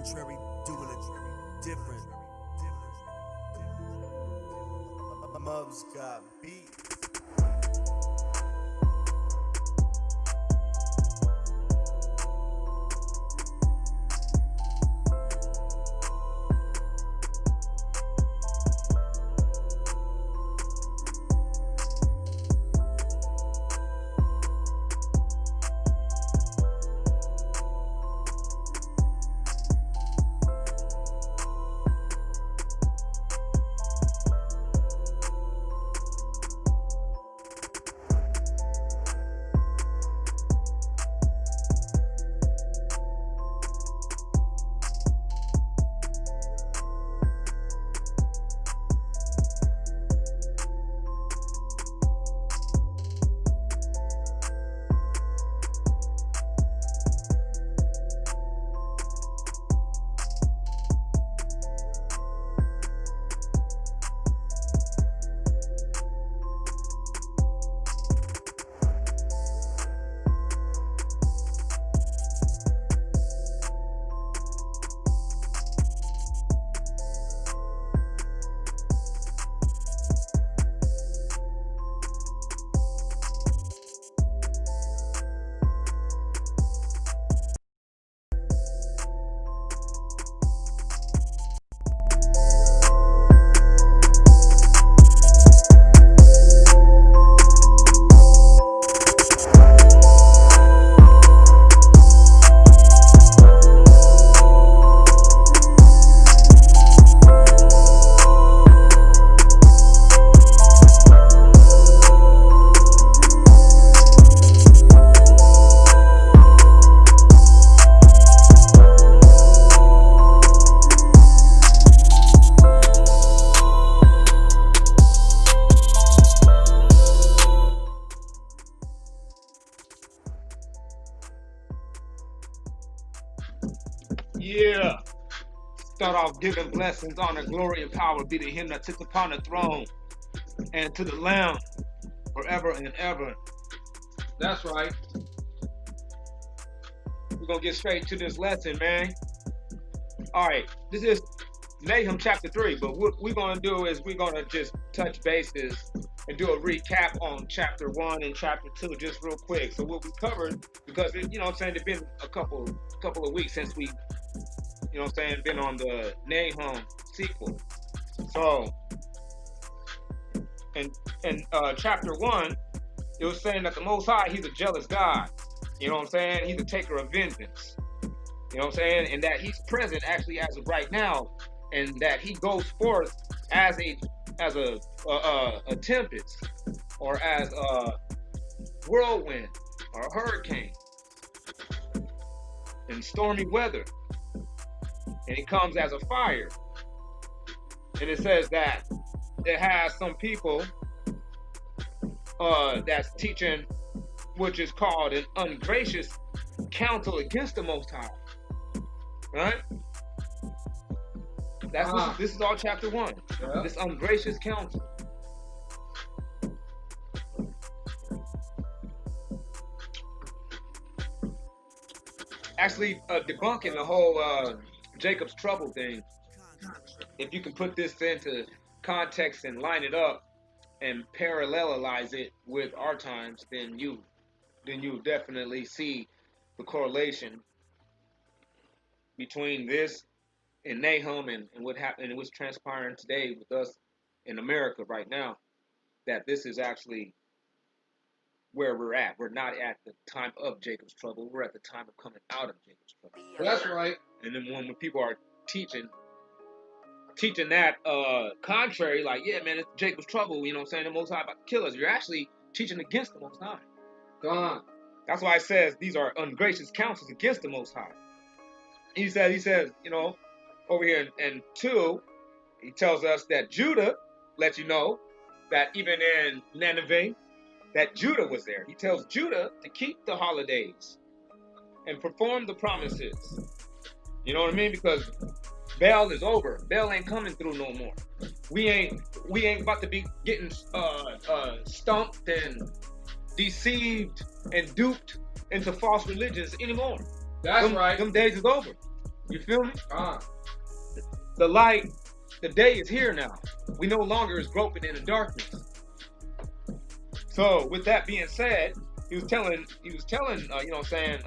contrary, doing it different. Mubs got beat. Yeah. Start off giving blessings, honor, glory, and power be to him that sits upon the throne and to the Lamb forever and ever. That's right. We're going to get straight to this lesson, man. All right. This is Nahum chapter 3, but what we're going to do is we're going to just touch bases and do a recap on chapter 1 and chapter 2 just real quick. So what we covered, because, you know what I'm saying, it's been a couple of weeks since we, you know what I'm saying, been on the Nahum sequel. So, in chapter 1, it was saying that the Most High, he's a jealous God. You know what I'm saying? He's a taker of vengeance. You know what I'm saying? And that he's present actually as of right now, and that he goes forth as a tempest, or as a whirlwind, or a hurricane, in stormy weather. And it comes as a fire. And it says that it has some people that's teaching, which is called an ungracious counsel against the Most High. Right? This is all chapter 1. Yeah. This ungracious counsel. Actually, debunking the whole Jacob's trouble thing. If you can put this into context and line it up and parallelize it with our times, then you definitely see the correlation between this and Nahum and what happened and what's transpiring today with us in America right now. That this is actually where we're at. We're not at the time of Jacob's trouble. We're at the time of coming out of Jacob's trouble. That's right. And then when people are teaching that contrary, like, yeah, man, it's Jacob's trouble, you know what I'm saying, the Most High about to kill us, you're actually teaching against the Most High. God. That's why it says these are ungracious counsels against the Most High. He says, you know, over here in 2, he tells us that Judah, lets you know that even in Nineveh, that Judah was there. He tells Judah to keep the holidays and perform the promises. You know what I mean? Because Baal is over. Baal ain't coming through no more. We ain't about to be getting stumped and deceived and duped into false religions anymore. That's right. Them days is over. You feel me? The light, the day is here now. We no longer is groping in the darkness. So with that being said, he was telling, you know what I'm saying,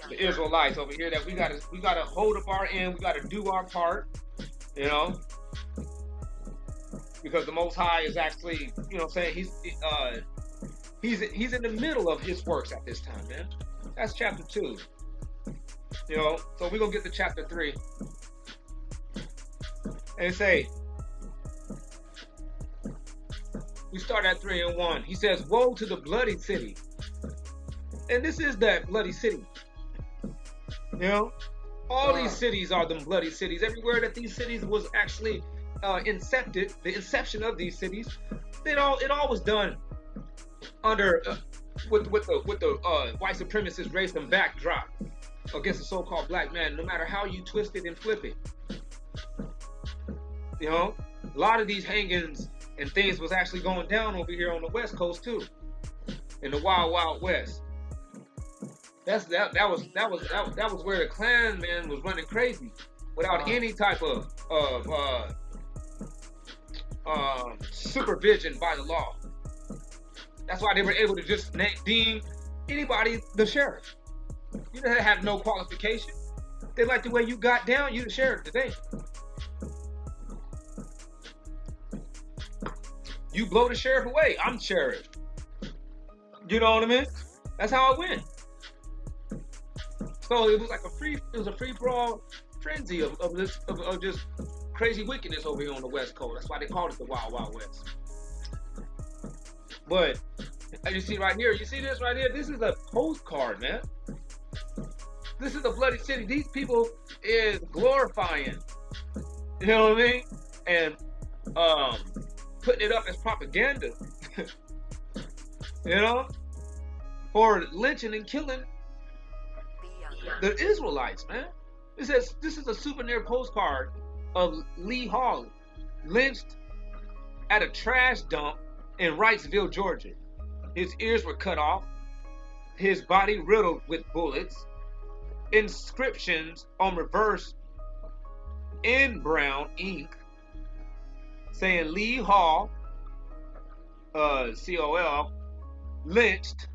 the Israelites over here that we gotta hold up our end, we gotta do our part, you know, because the Most High is actually, you know what I'm saying, he's in the middle of his works at this time, man. That's chapter 2. You know, so we're gonna get to chapter 3. And say, we start at 3 and 1. He says, woe to the bloody city. And this is that bloody city. You know, all these cities are them bloody cities. Everywhere that these cities was actually incepted, the inception of these cities, it all was done under with the white supremacist race and backdrop against the so-called black man. No matter how you twist it and flip it, you know, a lot of these hangings and things was actually going down over here on the West Coast too, in the Wild Wild West. That was where the Klan man was running crazy without any type of supervision by the law. That's why they were able to just deem anybody the sheriff. You didn't have no qualification. They like the way you got down, you the sheriff today. You blow the sheriff away, I'm sheriff. You know what I mean? That's how it went. So it was like a free for all frenzy of just crazy wickedness over here on the West Coast. That's why they called it the Wild Wild West. But as you see right here, you see this right here? This is a postcard, man. This is a bloody city. These people is glorifying, you know what I mean? And putting it up as propaganda, you know, for lynching and killing the Israelites, man. It says this is a souvenir postcard of Lee Hall, lynched at a trash dump in Wrightsville, Georgia. His ears were cut off, his body riddled with bullets, inscriptions on reverse in brown ink saying Lee Hall, C-O-L, lynched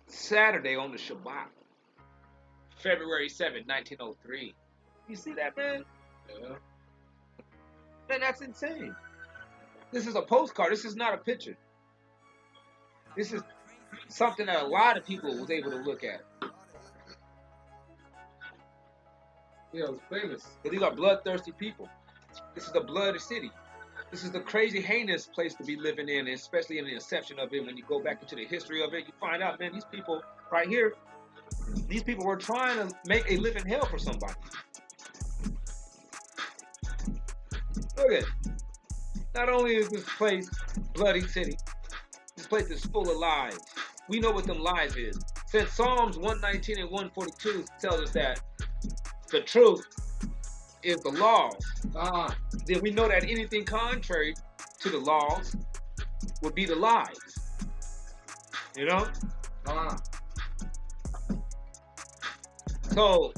Saturday on the Shabbat, February 7, 1903. You see that, man? Yeah. Man, that's insane. This is a postcard. This is not a picture. This is something that a lot of people was able to look at. Yeah, it was famous. But these are bloodthirsty people. This is the bloody city. This is the crazy, heinous place to be living in, especially in the inception of it. When you go back into the history of it, you find out, man, these people right here, these people were trying to make a living hell for somebody. Look at it. Not only is this place bloody city, this place is full of lies. We know what them lies is. Since Psalms 119 and 142 tells us that the truth is the laws, then we know that anything contrary to the laws would be the lies. You know? So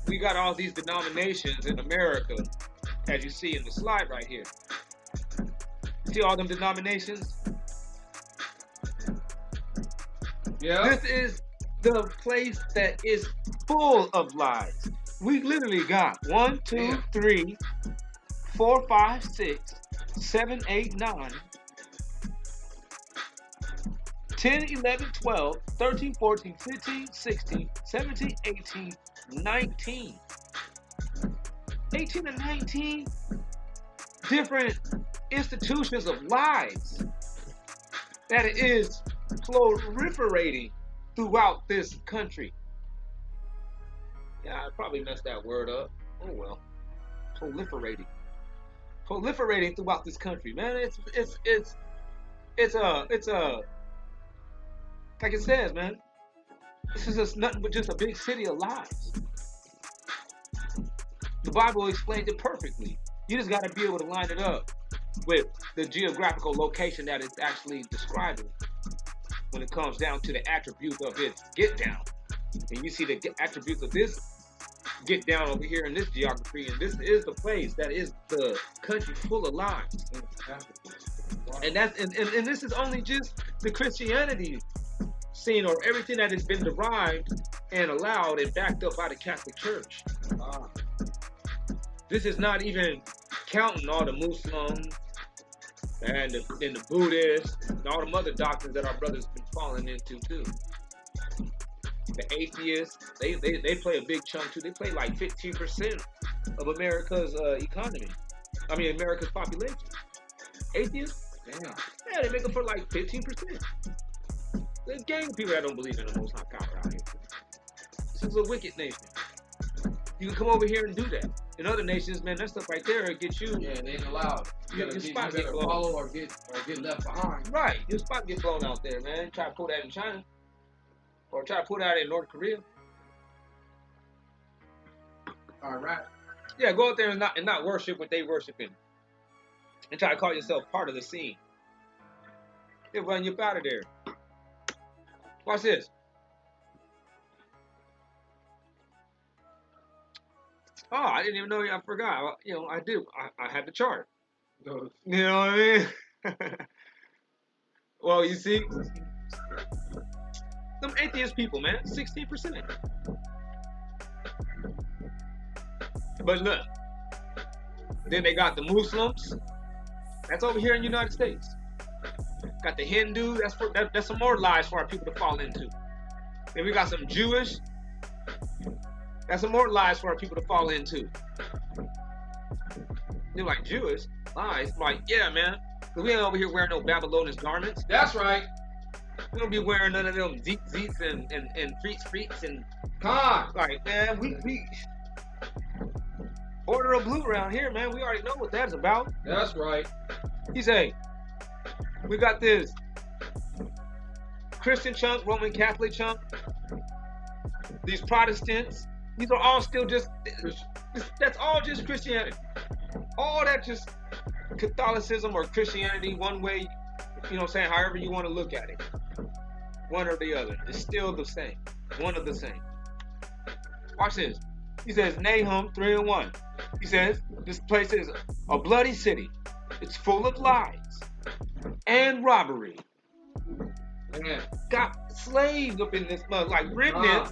we got all these denominations in America, as you see in the slide right here. See all them denominations? Yeah. This is the place that is full of lies. We literally got 1, 2, 3, 4, 5, 6, 7, 8, 9, 10, 11, 12, 13, 14, 15, 16, 17, 18, 19. 18 and 19 different institutions of lies that is proliferating throughout this country. Yeah, I probably messed that word up. Oh well. Proliferating throughout this country, man. It's a like it says, man. This is just nothing but just a big city of lies. The Bible explains it perfectly. You just got to be able to line it up with the geographical location that it's actually describing when it comes down to the attribute of its get down. And you see the attributes of this get down over here in this geography, and this is the place that is the country full of lies. And that's and this is only just the Christianity scene, or everything that has been derived and allowed and backed up by the Catholic Church. This is not even counting all the Muslims and the Buddhists and all the other doctrines that our brothers been falling into too. The atheists, they play a big chunk too. They play like 15% of America's economy. I mean, America's population. Atheists, Damn. yeah, they make up for like 15%. There's a gang of people that don't believe in the Most High power out here. This is a wicked nation. You can come over here and do that. In other nations, man, that stuff right there gets you. Yeah, they ain't allowed. You better blown. follow or get left behind. Right, your spot get blown out there, man. Try to pull that in China, or try to pull that in North Korea. All right. Yeah, go out there and not worship what they worshiping, and try to call yourself part of the scene. They'll run you up out of there. Watch this. Oh, I didn't even know. I forgot. You know, I do. I had the chart. Those. You know what I mean? Well, you see, them atheist people, man, 16%. But look, then they got the Muslims. That's over here in the United States. Got the Hindu. That's some more lies for our people to fall into. Then we got some Jewish. That's some more lies for our people to fall into. They're like, Jewish lies? I'm like, yeah, man. Because we ain't over here wearing no Babylonian garments. That's right. We don't be wearing none of them zeets and freaks and Con. like, man, we order of blue around here, man. We already know what that's about. That's right. He say, we got this Christian chunk, Roman Catholic chunk, these Protestants. These are all still just, that's all just Christianity. All that just Catholicism or Christianity, one way, you know what I'm saying, however you want to look at it. One or the other. It's still the same. One of the same. Watch this. He says, Nahum 3:1. He says, this place is a bloody city. It's full of lies and robbery. Man. Got slaves up in this mud, like remnants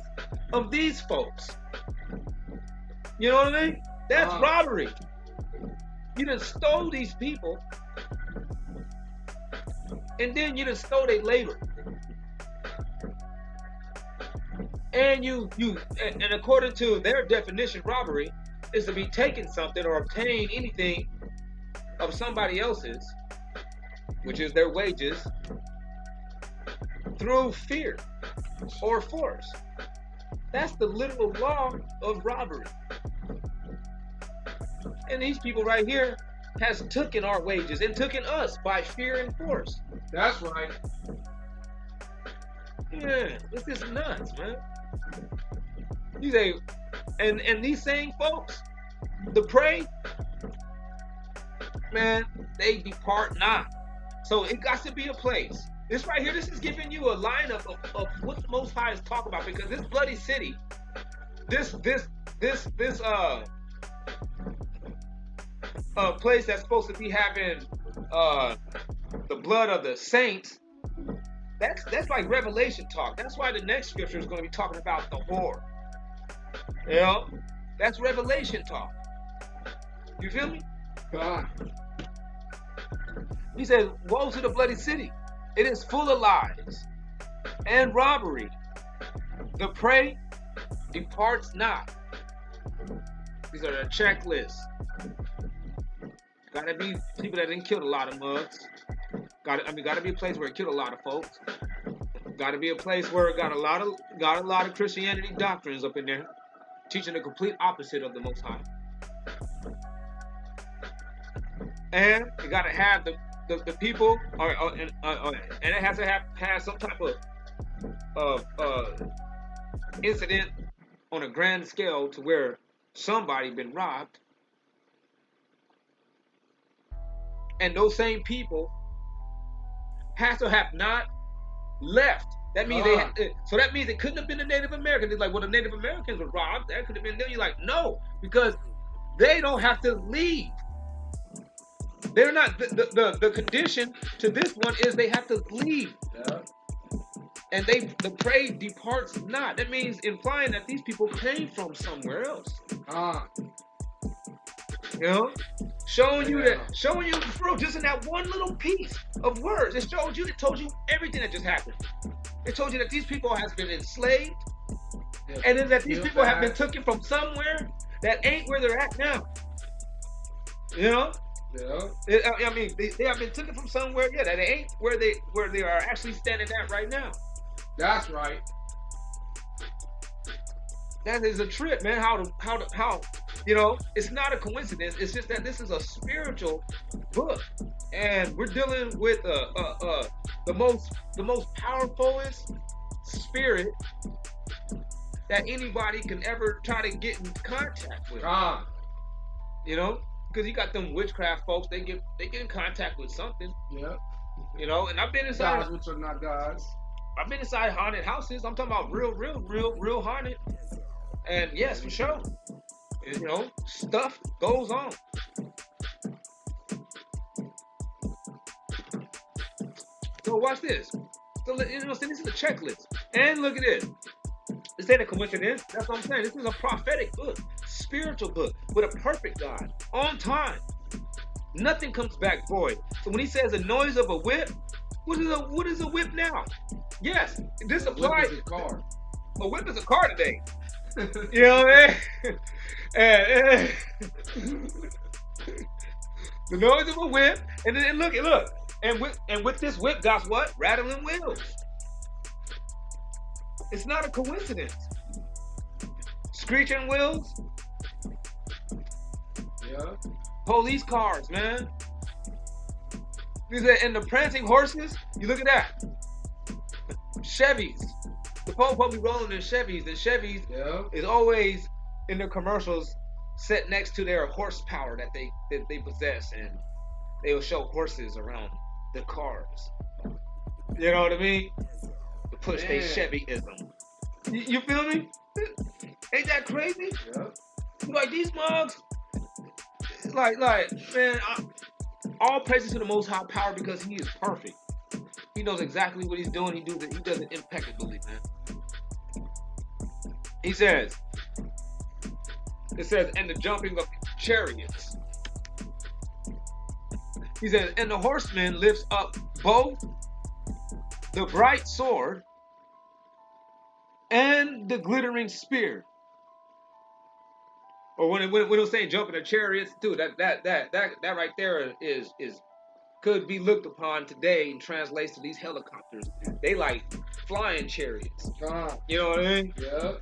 of these folks. You know what I mean? That's robbery. You done stole these people, and then you done stole their labor. And and according to their definition, robbery is to be taking something or obtain anything of somebody else's, which is their wages, through fear or force. That's the literal law of robbery. And these people right here has taken our wages and taken us by fear and force. That's right. Yeah, this is nuts, man. You say, and these same folks, the prey, man, they depart not. So it got to be a place. This right here, this is giving you a lineup of what the Most High is talking about, because this bloody city, this place that's supposed to be having the blood of the saints, that's like Revelation talk. That's why the next scripture is going to be talking about the whore. You know, that's Revelation talk. You feel me? God. He says, woe to the bloody city. It is full of lies and robbery. The prey departs not. These are the checklists. Gotta be people that didn't kill a lot of mugs. Gotta be a place where it killed a lot of folks. Gotta be a place where it got a lot of Christianity doctrines up in there, teaching the complete opposite of the Most High. And you gotta have the people, and it has to have some type of incident on a grand scale to where somebody been robbed, and those same people has to have not left That means so that means it couldn't have been the Native Americans. It's like, well, the Native Americans were robbed. That could have been them. You're like, no, because they don't have to leave. They're not, the condition to this one is they have to leave. Yeah. And the prey departs not. That means implying that these people came from somewhere else. You know? Showing you, bro, just in that one little piece of words, it told you everything that just happened. It told you that these people has been enslaved, and then that these people have been taken from somewhere that ain't where they're at now. You know? Yeah. I mean, they have been taken from somewhere, that it ain't where they are actually standing at right now. That's right. That is a trip, man. How you know, it's not a coincidence. It's just that this is a spiritual book, and we're dealing with the most powerfulest spirit that anybody can ever try to get in contact with. You know, because you got them witchcraft folks. They get in contact with something. Yeah. You know, and I've been inside. Gods which are not gods. I've been inside haunted houses. I'm talking about real haunted. And yes, for sure. You know, stuff goes on. So watch this. So, you know, this is a checklist. And look at this. This ain't a coincidence. That's what I'm saying. This is a prophetic book, spiritual book, with a perfect God, on time. Nothing comes back void. So when he says the noise of a whip, what is a whip now? Yes, this applies. A whip is a car today. You know what I mean? And the noise of a whip, and then look, and with this whip, guys, what? Rattling wheels. It's not a coincidence. Screeching wheels. Yeah. Police cars, man. And the prancing horses. You look at that. Chevys. The po be rolling in Chevys, and Chevys is always in the commercials set next to their horsepower that they possess, and they will show horses around the cars. You know what I mean? To push their Chevyism. You feel me? Ain't that crazy? Yeah. Like these mugs, like man, all praises to the Most High Power because He is perfect. He knows exactly what He's doing. He does it impeccably, man. He says, and the jumping of chariots. He says, and the horseman lifts up both the bright sword and the glittering spear. Or when it was saying jumping the chariots, dude, that right there is could be looked upon today and translates to these helicopters. They like flying chariots. You know what I mean? Yeah.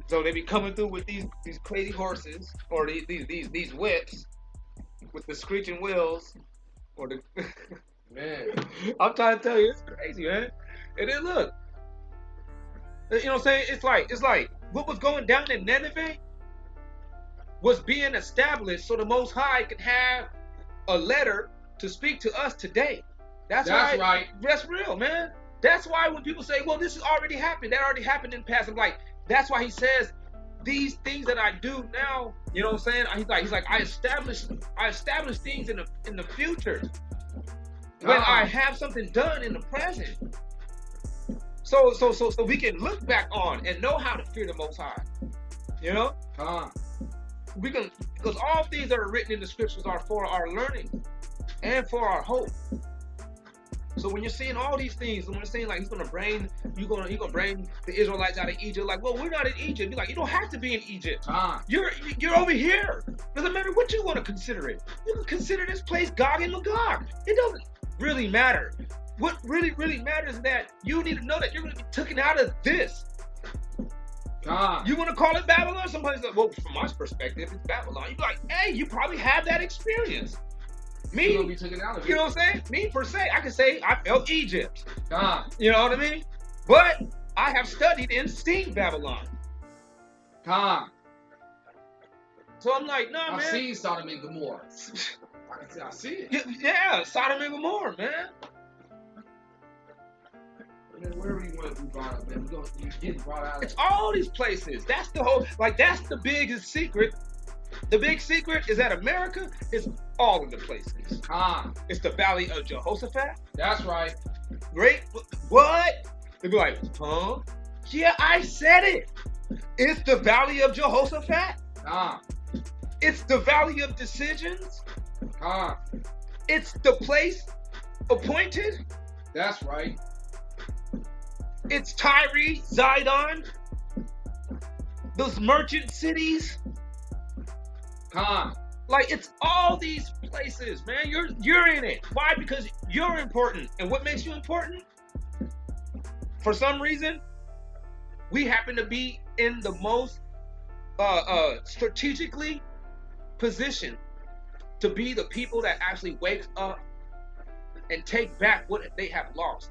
So they be coming through with these crazy horses or these whips with the screeching wheels or the Man. I'm trying to tell you, it's crazy, man. And then look, you know what I'm saying? It's like what was going down in Nineveh was being established so the Most High could have a letter to speak to us today. That's right. That's real, man. That's why when people say, well, this has already happened, that already happened in the past, I'm like, that's why he says these things that I do now, you know what I'm saying? He's like, I establish things in the future when I have something done in the present. So we can look back on and know how to fear the Most High. You know? We can, because all things that are written in the scriptures are for our learning and for our hope. So when you're seeing all these things, when you're saying like you're gonna bring the Israelites out of Egypt, like, well, we're not in Egypt. You're like, you don't have to be in Egypt. You're over here. Doesn't matter what you want to consider it. You can consider this place Gog and Magog. It doesn't really matter. What really matters is that you need to know that you're gonna be taken out of this. You want to call it Babylon? Somebody's like, well, from my perspective, it's Babylon. You're like, hey, you probably have that experience. Me, You're gonna be taken out of it. You know what I'm saying? Me, per se, I can say I felt Egypt. You know what I mean? But I have studied and seen Babylon. So I'm like, nah, man. I've seen Sodom and Gomorrah. I see it. Yeah, Sodom and Gomorrah, man. Man, wherever you want to be brought up, man, you get brought out. It's all these places. That's the whole, like, that's the biggest secret. The big secret is that America is all of the places. It's the Valley of Jehoshaphat. That's right. Great. What? They'd be like, huh? Yeah, I said it. It's the Valley of Jehoshaphat. It's the Valley of Decisions. It's the place appointed. That's right. It's Tyre, Zidon, those merchant cities. Like, it's all these places, man. You're in it. Why? Because you're important. And what makes you important? For some reason, we happen to be in the most strategically positioned to be the people that actually wakes up and take back what they have lost.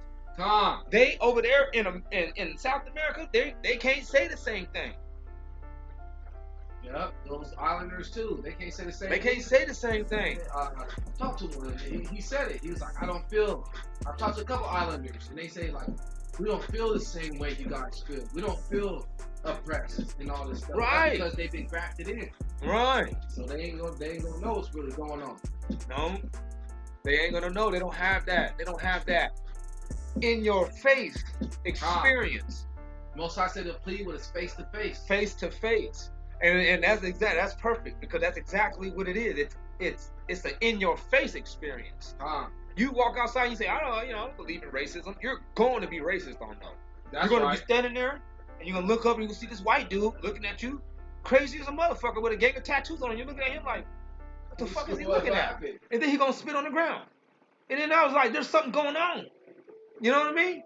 They over there in South America, they can't say the same thing. Yep, those islanders too. They can't say the same They thing. can't say the same thing. I talked to one, and he said it. He was like, I don't feel. I've talked to a couple islanders, and they say like, we don't feel the same way you guys feel. We don't feel oppressed and all this stuff. Right. Because they've been grafted in. Right. So they ain't gonna know what's really going on. No, they ain't gonna know. They don't have that. They don't have that in your face experience. Most High said to plead with us face to face. Face to face. And that's perfect, because that's exactly what it is. It's an in your face experience. You walk outside and you say, I don't believe in racism. You're going to be racist on them. That's you're going right. to be standing there and you're gonna look up and you can see this white dude looking at you, crazy as a motherfucker with a gang of tattoos on him. You're looking at him like, what the fuck is he looking at? And then he gonna spit on the ground. And then I was like, there's something going on. You know what I mean?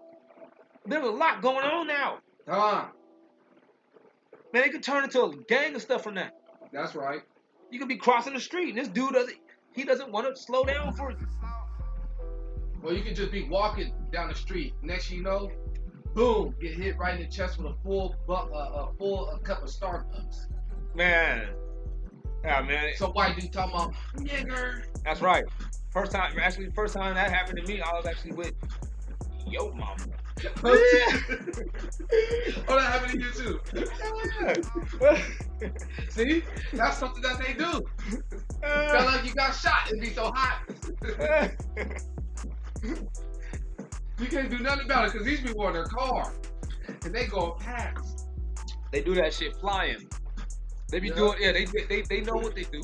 There's a lot going on now. Man, it could turn into a gang of stuff from that. That's right. You could be crossing the street and this dude doesn't want to slow down for you. Or you could just be walking down the street. Next thing you know, boom, get hit right in the chest with a full cup of Starbucks. Man. Yeah, man. Some white dude talking about nigger. That's right. First time that happened to me, I was actually with yo mama. Oh, that happened to you too. See? That's something that they do. Felt like you got shot. It'd be so hot. You can't do nothing about it because these people are in their car. And they go past. They do that shit flying. They be doing, they know what they do.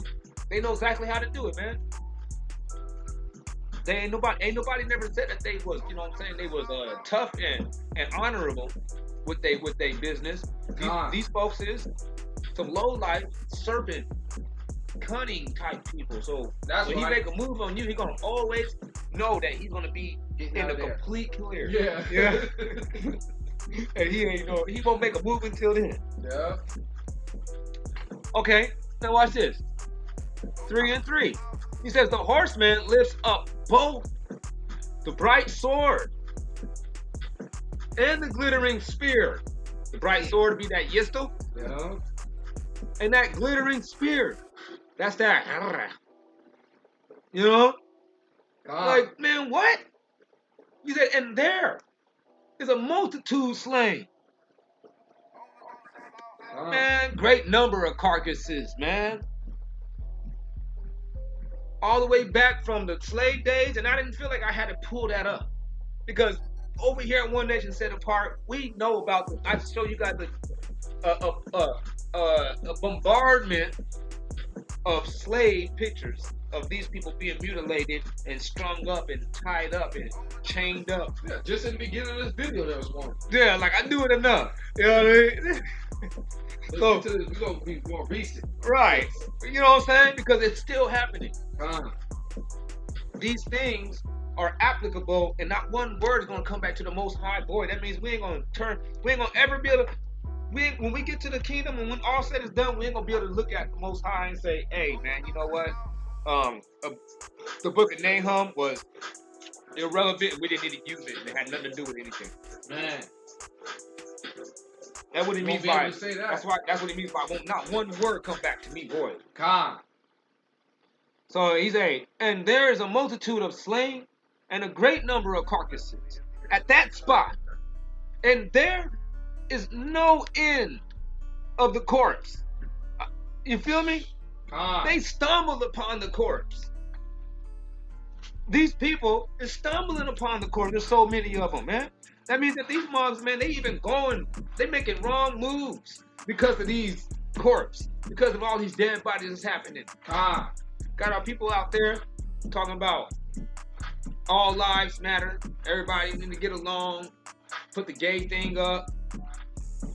They know exactly how to do it, man. Ain't nobody never said that they was, you know what I'm saying, they was tough and honorable with they business. These folks is some low life, serpent, cunning type people. So when he make a move on you, he gonna always know that he's gonna be in a complete clear. Yeah. And he won't make a move until then. Yeah. Okay, now watch this. 3 and 3. He says the horseman lifts up both the bright sword and the glittering spear. The bright sword be that yistel. Yeah. And that glittering spear, that's that. You know? Like, man, what? He said, and there is a multitude slain. Man, great number of carcasses, man. All the way back from the slave days, and I didn't feel like I had to pull that up. Because over here at One Nation Set Apart, we know about I show you guys a bombardment of slave pictures of these people being mutilated and strung up and tied up and chained up. Yeah, just in the beginning of this video there was one. Yeah, like I knew it enough. You know what I mean? So we're gonna be more recent. Right. You know what I'm saying? Because it's still happening. These things are applicable, and not one word is gonna come back to the Most High. Boy, that means we ain't gonna ever be able to. When we get to the kingdom, and when all said is done, we ain't gonna be able to look at the Most High and say, "Hey, man, you know what? The book of Nahum was irrelevant, and we didn't need to use it. And it had nothing to do with anything." Man, that's what he means by. Say that. That's what he means by not one word come back to me, boy. Khan. So he's and there is a multitude of slain and a great number of carcasses. At that spot, And there is no end of the corpse. You feel me? They stumbled upon the corpse. These people is stumbling upon the corpse. There's so many of them, man. That means that these mobs, man, they making wrong moves because of these corpse, because of all these dead bodies that's happening. Got our people out there talking about all lives matter. Everybody need to get along. Put the gay thing up.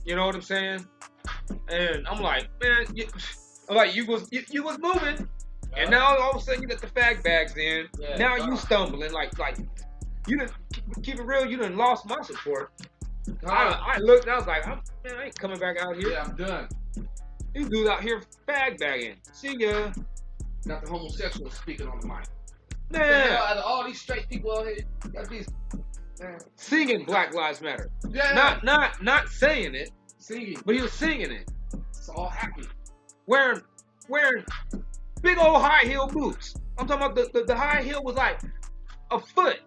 You know what I'm saying? And I'm like, man, you was moving, and now all of a sudden you let the fag bags in. Yeah, now you stumbling like you didn't keep it real. You done lost my support. I looked and I was like, man, I ain't coming back out here. Yeah, I'm done. These dudes out here fag bagging. See ya. Got the homosexuals speaking on the mic. Man, Out of all these straight people out here, got these singing Black Lives Matter. Yeah. Not saying it, singing. but he was singing it. It's all happy. Wearing big old high heel boots. I'm talking about the high heel was like a foot.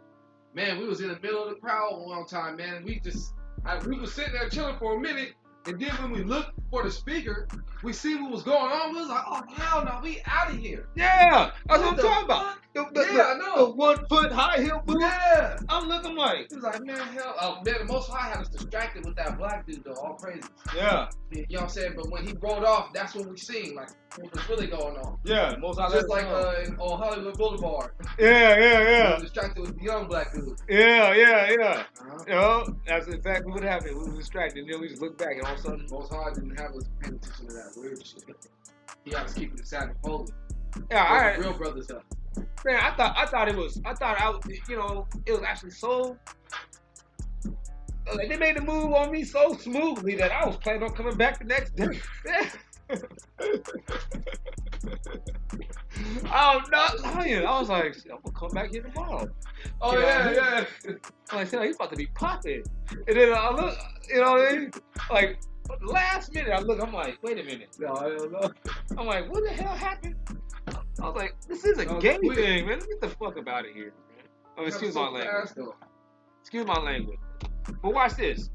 Man, we was in the middle of the crowd one time, man. We was sitting there chilling for a minute, and then when we looked for the speaker, we see what was going on. We was like, oh hell no, we out of here. Yeah, that's what I'm talking about. I know. The 1 foot high heel boots. Yeah. I'm looking like. He was like, man, hell. Oh, man, the Most High had us distracted with that black dude, though. All praises. Yeah. You know what I'm saying? But when he rolled off, that's when we seen, like, what was really going on. Yeah, Most High. Just like on Hollywood Boulevard. Yeah. We were distracted with the young black dude. Yeah. Uh-huh. You know, that's exactly what happened. We were distracted. You know, we just looked back and all of a sudden. Most High didn't have us paying attention to that weird shit. He had us keeping the Sabbath holy. Yeah, all right. Real brothers up. Man, I thought it was actually so. Like, they made the move on me so smoothly that I was planning on coming back the next day. I'm not lying. I was like, I'm gonna come back here tomorrow. Oh, yeah. I'm like, he's about to be popping. And then I look, you know what I mean? Like, last minute, I'm like, wait a minute. No, I don't know. I'm like, what the hell happened? I was like, this is a gay thing, man. Get the fuck up out of here, man. Oh, excuse my language. Excuse my language. But watch this.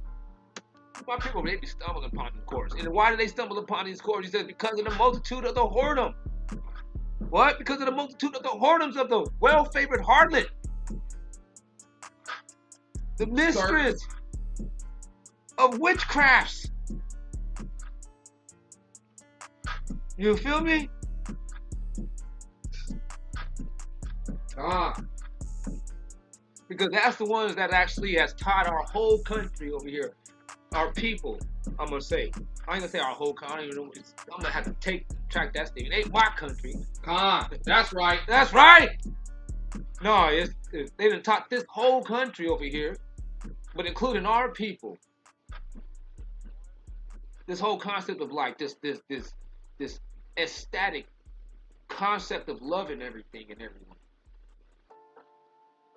My people, they be stumbling upon the course. And why do they stumble upon these courses? He says, because of the multitude of the whoredom. What? Because of the multitude of the whoredoms of the well-favored harlot. The mistress of witchcrafts. You feel me? Because that's the ones that actually has taught our whole country over here. Our people, I'm going to say. I ain't going to say our whole country. I don't even know. I'm going to have to track that statement. It ain't my country. That's right. That's right. No, they done taught this whole country over here, but including our people. This whole concept of like this ecstatic concept of loving everything and everyone.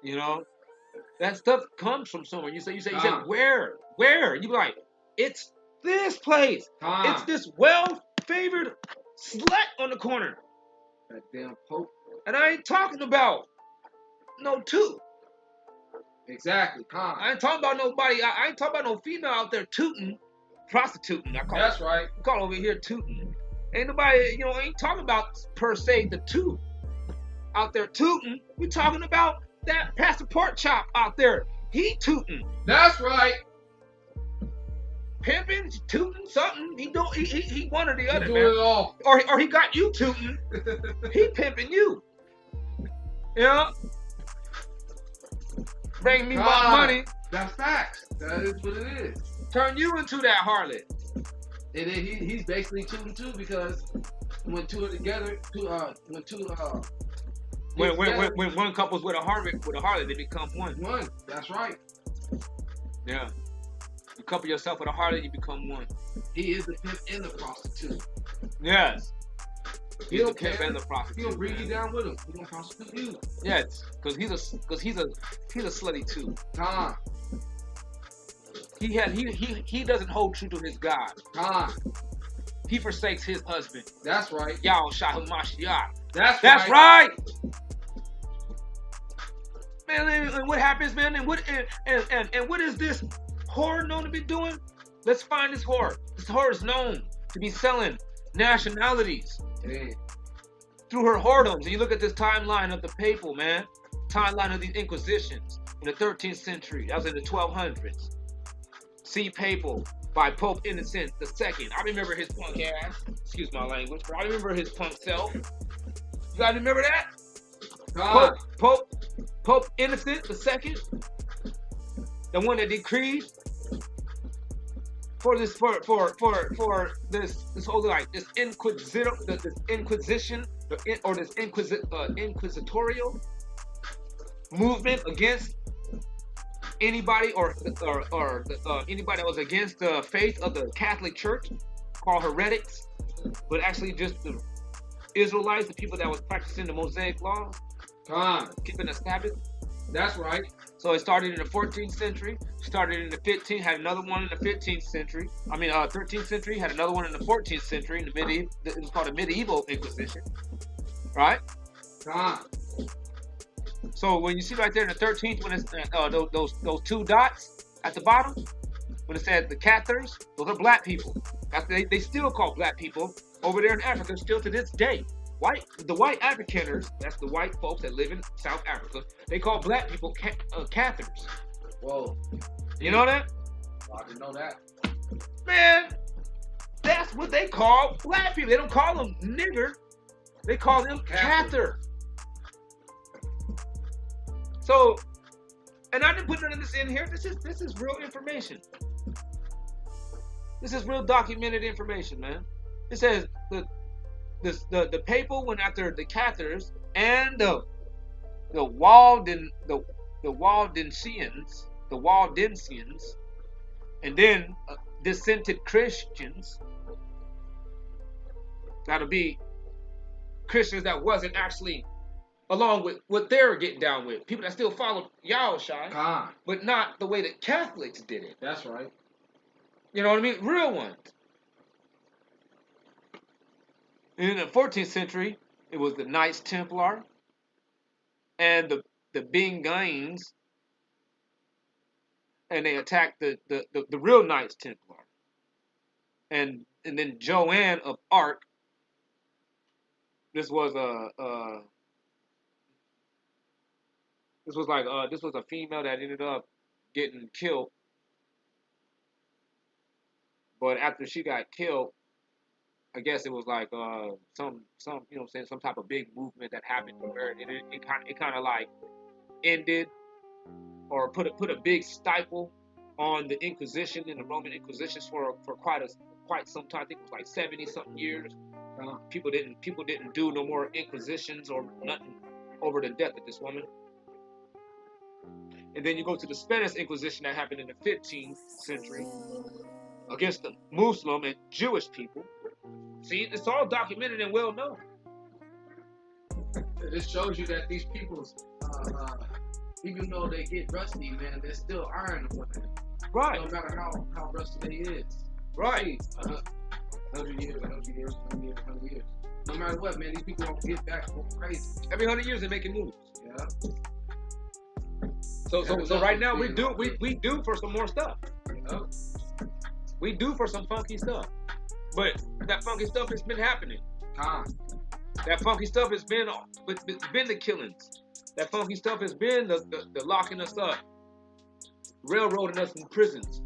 You know, that stuff comes from somewhere. You say, where? You be like, it's this place. It's this well-favored slut on the corner. That damn Pope. And I ain't talking about no two. Exactly. I ain't talking about nobody. I ain't talking about no female out there tooting, prostituting. That's right. We call it over here tooting. Ain't nobody, ain't talking about per se the two out there tooting. We talking about that Pastor Pork Chop out there. He tooting. That's right. Pimping, tooting, something. He one or the other, He man. doing it all. Or he got you tooting. He pimping you. Yeah. Bring me my money. That's facts. That is what it is. Turn you into that harlot. And then he's basically tooting too, because when two are together, when one couple's with a harlot, they become one. One. That's right. Yeah. You couple yourself with a harlot, you become one. He is the pimp and the prostitute. Yes. He's the pimp care. and the prostitute. He'll bring you down with him. He's gonna prostitute you. Yes, because he's a slutty too. He doesn't hold true to his God. He forsakes his husband. That's right. Yahweh Shah Mashiach. That's right. Man, and what happens, man? And what is this whore known to be doing? Let's find this whore. This whore is known to be selling nationalities Damn. through her whoredoms. And you look at this timeline of the papal, man. Timeline of these inquisitions in the 13th century. That was in the 1200s. See Papal by Pope Innocent II. I remember his punk ass. Excuse my language, but I remember his punk self. You guys remember that? God. Pope Innocent II, the one that decreed for this whole like this inquisition or this inquisitorial movement against anybody or anybody that was against the faith of the Catholic Church, called heretics, but actually just the Israelites, the people that was practicing the Mosaic law, keeping the Sabbath. That's right. So it started in the 14th century, started in the 15th, had another one in the 15th century. 13th century, had another one in the 14th century. In the medieval, it was called the medieval Inquisition, right? So when you see right there in the 13th, when it's those two dots at the bottom, when it says the Cathars, those are black people. They still call black people over there in Africa still to this day. The white Afrikaners, that's the white folks that live in South Africa, they call black people Cathars. Whoa. You know that? I didn't know that. Man, that's what they call black people. They don't call them nigger. They call them Cathar. So, and I didn't put none of this in here. This is real information. This is real documented information, man. It says the papal went after the Cathars and the Waldensians, and then dissented Christians. That'll be Christians that wasn't actually along with what they're getting down with. People that still follow Yahushua, but not the way that Catholics did it. That's right. You know what I mean? Real ones. In the 14th century, it was the Knights Templar and the Bengains, and they attacked the real Knights Templar. And then Joanne of Arc. This was a female that ended up getting killed. But after she got killed, I guess it was like some you know what I'm saying, some type of big movement that happened to her, and it kind of like ended or put a big stifle on the Inquisition and the Roman Inquisitions for quite some time. I think it was like 70 something years. People didn't do no more Inquisitions or nothing over the death of this woman. And then you go to the Spanish Inquisition that happened in the 15th century against the Muslim and Jewish people. See, it's all documented and well known. This shows you that these people's, even though they get rusty, man, there's still iron in them. Right. No matter how rusty they is. Right. 100 years, 100 years, 100 years, 100 years. No matter what, man, these people don't get back crazy. Every 100 years they're making moves. Yeah. So right now we do for some more stuff. Yeah. We do for some funky stuff. But that funky stuff has been happening. That funky stuff has been the killings. That funky stuff has been the locking us up, railroading us in prisons.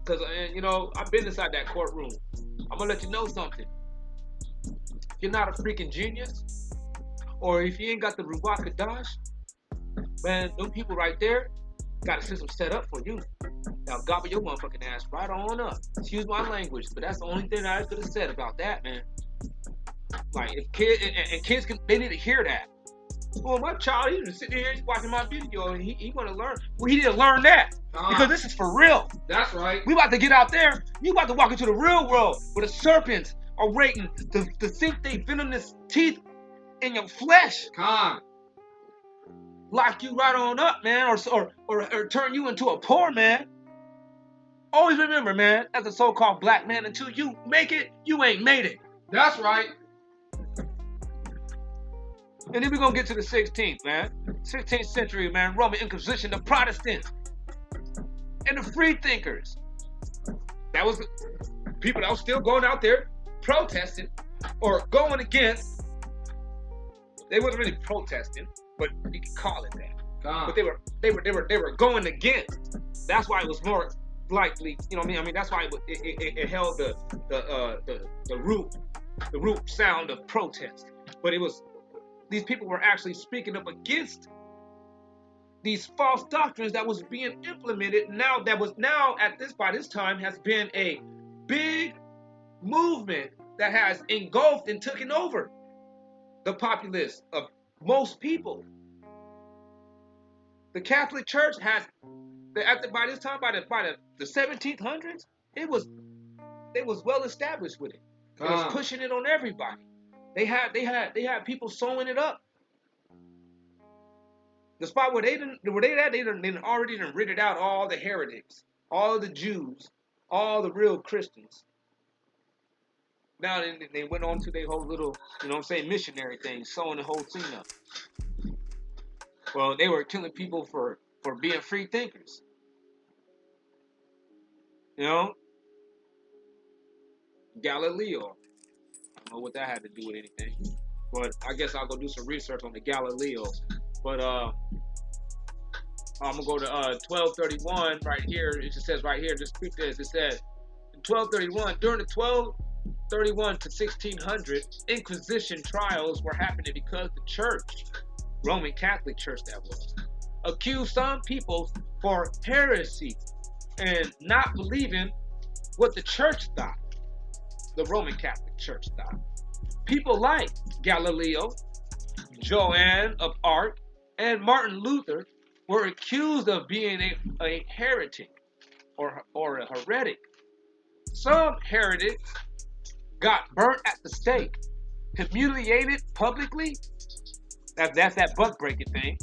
Because you know, I've been inside that courtroom. I'm gonna let you know something. If you're not a freaking genius, or if you ain't got the Ruach Kadash, man, them people right there got a system set up for you. Now gobble your motherfucking ass right on up. Excuse my language, but that's the only thing I could have said about that, man. Like, if kids they need to hear that. Well, my child, he's just sitting here, he's watching my video, and he want to learn. Well, he need to learn that because this is for real. That's right. We about to get out there. You about to walk into the real world where the serpents are waiting to sink their venomous teeth in your flesh. Lock you right on up, man, or turn you into a poor man. Always remember, man, as a so-called black man, until you make it, you ain't made it. That's right. And then we're going to get to the 16th, man. 16th century, man. Roman Inquisition, the Protestants. and the free thinkers. That was people that was still going out there protesting or going against. They wasn't really protesting, but you can call it that. But they were going against. That's why it was more likely, you know what I mean? I mean, that's why it held the root sound of protest. But it was, these people were actually speaking up against these false doctrines that was being implemented by this time has been a big movement that has engulfed and taken over the populace of most people. The Catholic Church has, by this time, by the 1700s, they was well established with it. They was pushing it on everybody. They had people sewing it up. The spot where they already rid out all the heretics, all the Jews, all the real Christians. Now they went on to their whole little, you know what I'm saying, missionary thing, sewing the whole thing up. Well, they were killing people for being free thinkers. You know? Galileo. I don't know what that had to do with anything. But I guess I'll go do some research on the Galileo. But I'm gonna go to 1231 right here. It just says right here, just speak this. It says in 1231, during the 1231 to 1600 Inquisition trials were happening because the church, Roman Catholic Church that was, accused some people for heresy and not believing what the church thought, the Roman Catholic Church thought. People like Galileo, Joan of Arc, and Martin Luther were accused of being a heretic or a heretic. Some heretics got burnt at the stake, humiliated publicly, that's that buck breaking thing,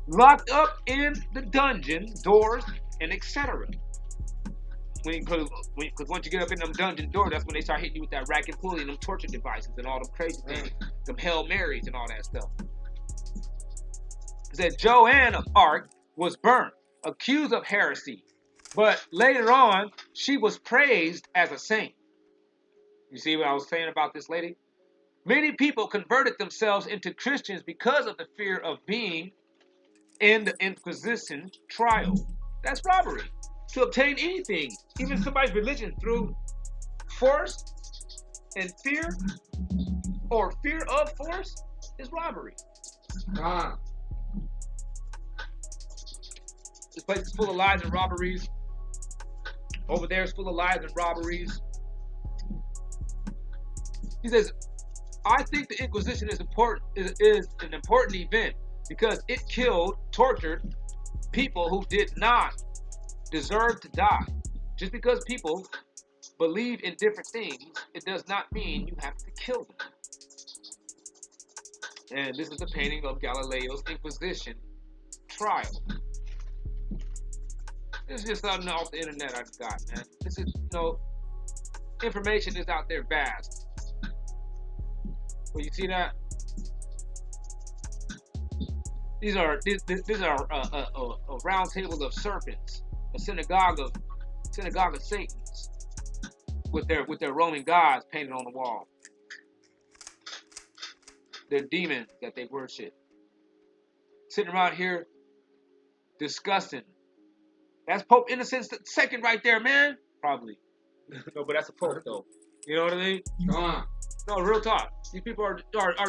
locked up in the dungeon doors, and etc. Because once you get up in them dungeon doors, that's when they start hitting you with that rack and pulley and them torture devices and all them crazy things, them Hail Marys and all that stuff. It said Joan of Arc was burnt, accused of heresy, but later on she was praised as a saint. You see what I was saying about this lady? Many people converted themselves into Christians because of the fear of being in the Inquisition trial. That's robbery. To obtain anything, even somebody's religion, through force and fear, or fear of force, is robbery. This place is full of lies and robberies. Over there is full of lies and robberies. He says, I think the Inquisition is an important event because it killed, tortured people who did not deserve to die. Just because people believe in different things, it does not mean you have to kill them. And this is a painting of Galileo's Inquisition trial. This is just something off the internet I got, man. This is, information is out there vast. Well, you see that? These are a round table of serpents, a synagogue of Satans, with their Roman gods painted on the wall. They're demons that they worship. Sitting around here discussing. That's Pope Innocent II right there, man. Probably. No, but that's a Pope though. You know what I mean? No, real talk. These people are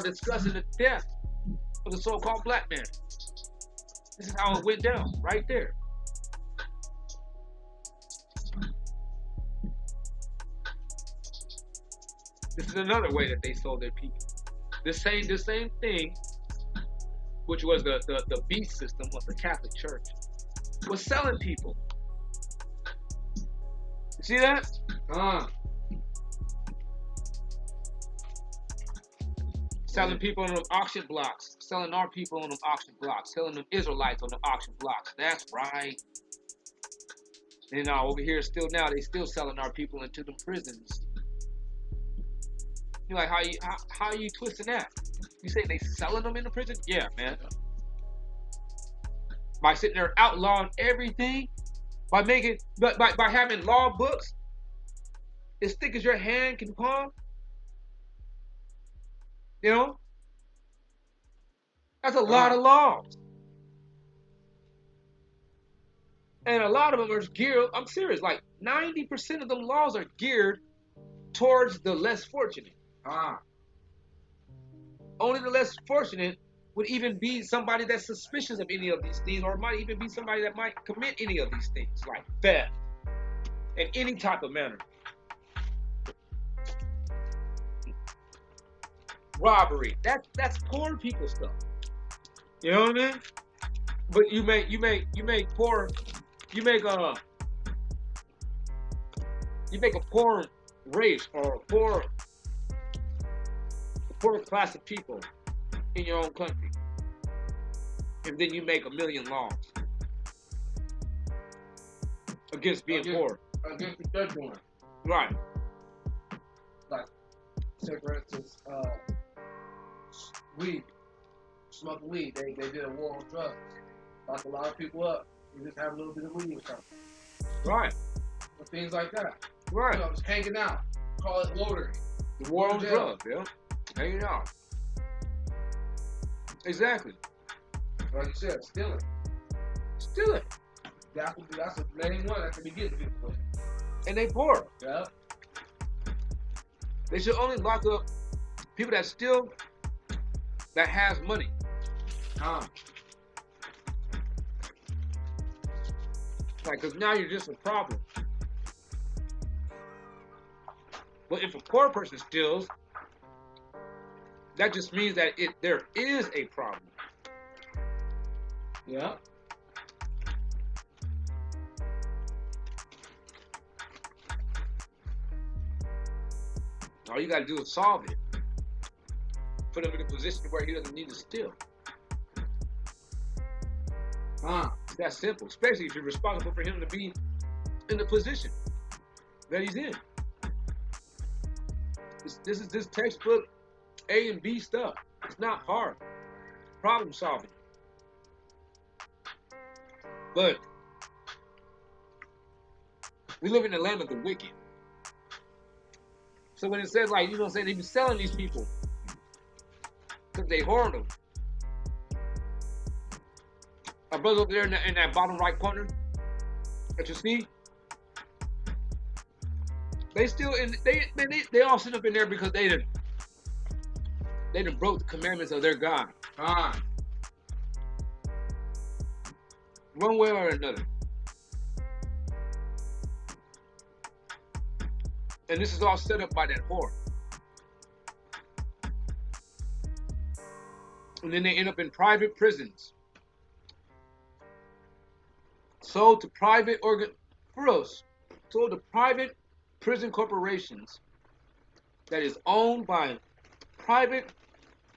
discussing the death of the so-called black man. This is how it went down, right there. This is another way that they sold their people. The same thing, which was the beast system of the Catholic Church, was selling people. You see that? Selling people on them auction blocks, selling our people on them auction blocks, selling them Israelites on the auction blocks. That's right. And over here they still selling our people into them prisons. You're like, how are you twisting that? You say they selling them in the prison? Yeah, man. By sitting there outlawing everything by having law books as thick as your hand can palm. You know, that's a lot of laws, and a lot of them are geared. I'm serious. Like 90% of them laws are geared towards the less fortunate. Only the less fortunate would even be somebody that's suspicious of any of these things, or might even be somebody that might commit any of these things, like theft in any type of manner, robbery. That's poor people stuff. You know what I mean? But you make poor, you make a poor race or a poor class of people in your own country, and then you make a million laws against being poor. Against the third one. Right. Like, say for instance, weed, smoking weed. They did a war on drugs. Locked a lot of people up. You just have a little bit of weed or something. Right. Or things like that. Right. You know, just hanging out. Call it loitering. The war on drugs, yeah. Hanging out. Exactly. Like you said, stealing. Stealing. That's the main one that can be getting people with. And they poor. Yeah. They should only lock up people that steal, that has money. Like, because now you're just a problem. But if a poor person steals, that just means that there is a problem. Yeah. All you gotta do is solve it. Put him in a position where he doesn't need to steal. It's that simple, especially if you're responsible for him to be in the position that he's in. This is this textbook A and B stuff. It's not hard. Problem solving. But we live in the land of the wicked. So when it says, like, you know what I'm saying, they be selling these people because they hoard them. Our brother over there in that bottom right corner that you see, they still they all sit up in there because they done broke the commandments of their God. One way or another. And this is all set up by that whore. And then they end up in private prisons. Sold to private prison corporations that is owned by private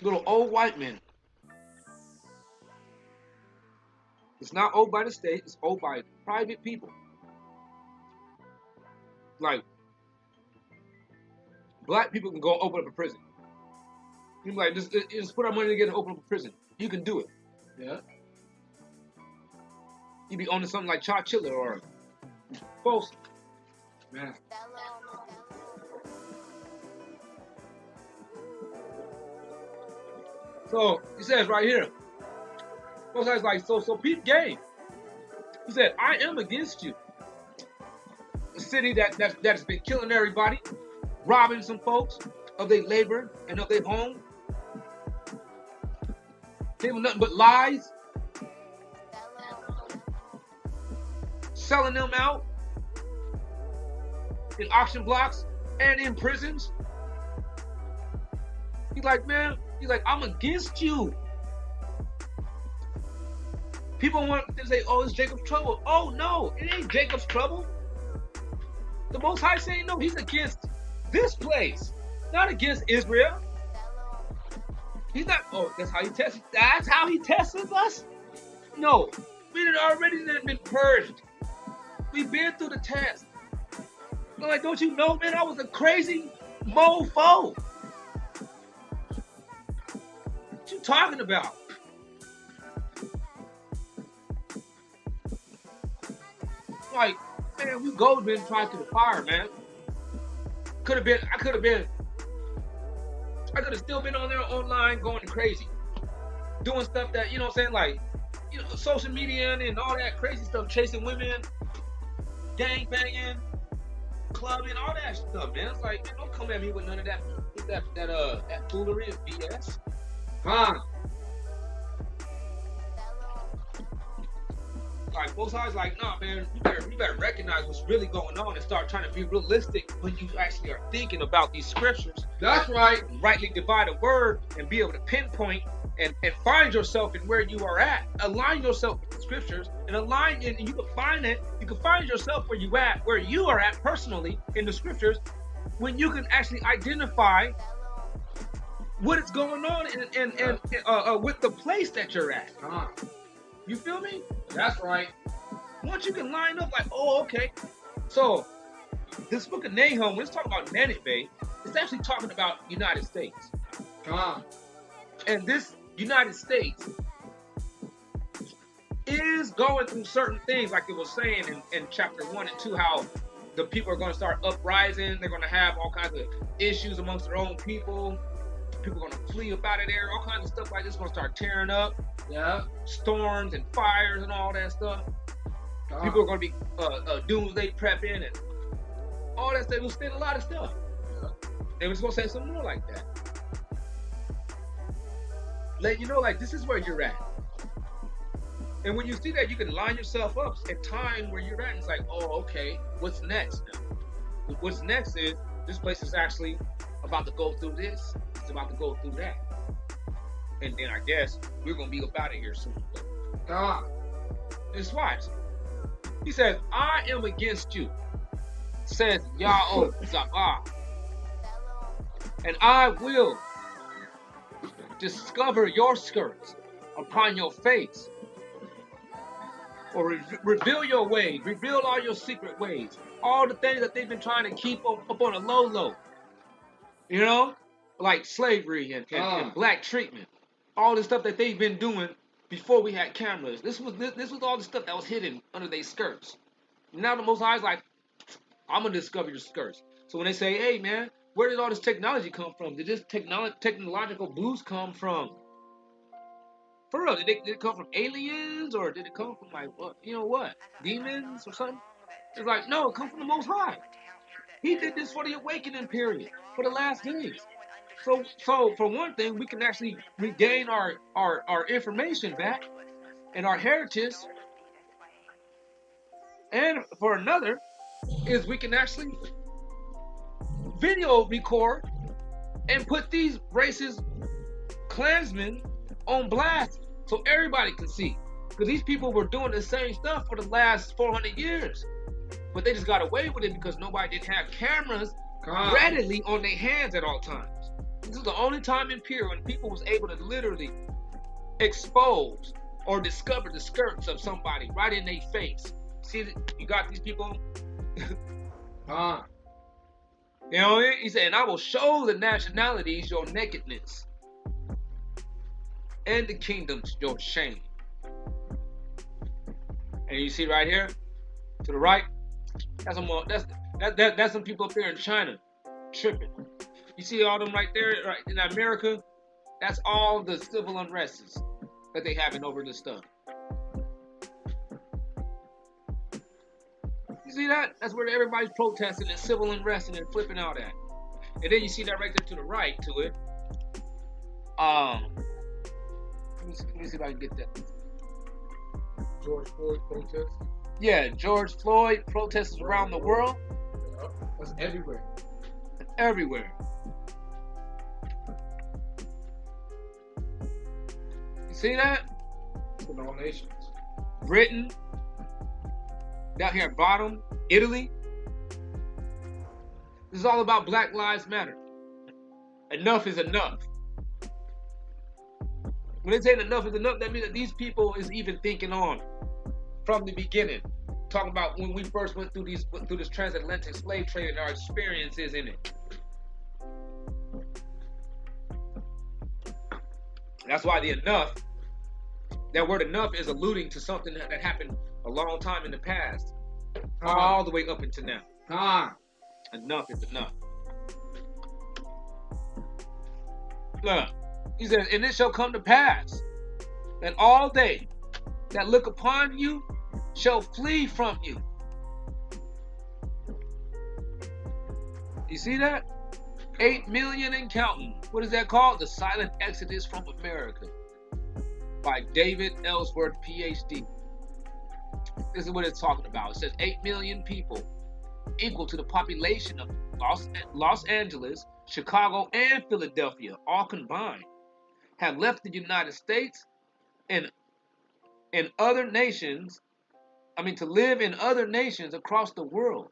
little old white men. It's not owned by the state, it's owned by private people. Like, black people can go open up a prison. You're like, just put our money together and open up a prison. You can do it. Yeah. You be owning something like Chachilla or Folsom. Man. So he says right here, Most High's like, so peep game. He said, I am against you. A city that's been killing everybody, robbing some folks of their labor and of their home, giving nothing but lies, selling them out in auction blocks and in prisons. He's like, man, I'm against you. People want to say, oh, it's Jacob's trouble. Oh, no, it ain't Jacob's trouble. The Most High saying, no, he's against this place, not against Israel. He's not, oh, that's how he tests us? No, we had already been purged. We've been through the test. I'm like, don't you know, man, I was a crazy mofo. What you talking about? Like, man, we gold been tried through the fire, man. I could have still been on there online going crazy. Doing stuff that, you know what I'm saying, like, you know, social media and all that crazy stuff, chasing women, gang banging, clubbing, all that stuff, man. It's like, man, don't come at me with none of that, that foolery and BS. Huh? Like, both sides, like, nah, man, you better recognize what's really going on and start trying to be realistic when you actually are thinking about these scriptures. That's right. Rightly divide a word and be able to pinpoint and find yourself in where you are at. Align yourself with the scriptures and align it, and you can find it. You can find yourself where you are at personally in the scriptures, when you can actually identify what is going on and with the place that you're at. Huh? You feel me? That's right. Once you can line up, like, oh, okay. So this book of Nahum, when it's talking about Nineveh, it's actually talking about United States. Huh? And this United States is going through certain things, like it was saying in chapter 1 and 2, how the people are going to start uprising. They're going to have all kinds of issues amongst their own people. People are going to flee up out of there. All kinds of stuff like this is going to start tearing up. Yeah. Storms and fires and all that stuff. People are going to be doomsday prepping and all that stuff. It was saying a lot of stuff. Yeah. They was going to say something more like that. Let you know, like, this is where you're at. And when you see that, you can line yourself up at time where you're at. And it's like, oh, okay, what's next now? What's next is, this place is actually about to go through this. It's about to go through that. And then I guess we're going to be up out of here soon. God. It's watch. He says, I am against you, says Yahweh, and I will discover your skirts upon your face, or reveal your ways, reveal all your secret ways, all the things that they've been trying to keep up on a low, you know, like slavery and black treatment, all the stuff that they've been doing before we had cameras. This was all the stuff that was hidden under their skirts. Now the Most High is like, I'm gonna discover your skirts. So when they say, hey man, where did all this technology come from? Did this technological boost come from? For real, did it come from aliens, or did it come from, like, what, you know what, demons or something? It's like, no, it comes from the Most High. He did this for the awakening period, for the last days. So for one thing, we can actually regain our information back and our heritage. And for another, is we can actually video record and put these racist Klansmen on blast so everybody can see. Because these people were doing the same stuff for the last 400 years. But they just got away with it because nobody didn't have cameras readily on their hands at all times. This is the only time in period when people was able to literally expose or discover the skirts of somebody right in their face. See, you got these people. You know, he said, and I will show the nationalities your nakedness, and the kingdoms your shame. And you see right here, to the right, that's some people up there in China tripping. You see all them right there, right in America? That's all the civil unrests that they having over this stuff. You see that? That's where everybody's protesting and civil unrest and flipping out at. And then you see that right there to the right to it. Let me see if I can get that. George Floyd protest. Yeah, George Floyd protests around the world. Yeah. That's everywhere. Everywhere. You see that? In all nations. Britain. Down here at bottom, Italy. This is all about Black Lives Matter. Enough is enough. When they say enough is enough, that means that these people is even thinking on from the beginning. Talking about when we first went through this transatlantic slave trade and our experiences in it. That's why the enough, that word enough is alluding to something that happened a long time in the past. all the way up until now. Con. Enough is enough. Look, he says, and it shall come to pass that all they that look upon you shall flee from you. You see that? 8 million and counting. What is that called? The Silent Exodus from America by David Ellsworth, PhD. This is what it's talking about. It says 8 million people, equal to the population of Los Angeles, Chicago, and Philadelphia, all combined, have left the United States and other nations, to live in other nations across the world.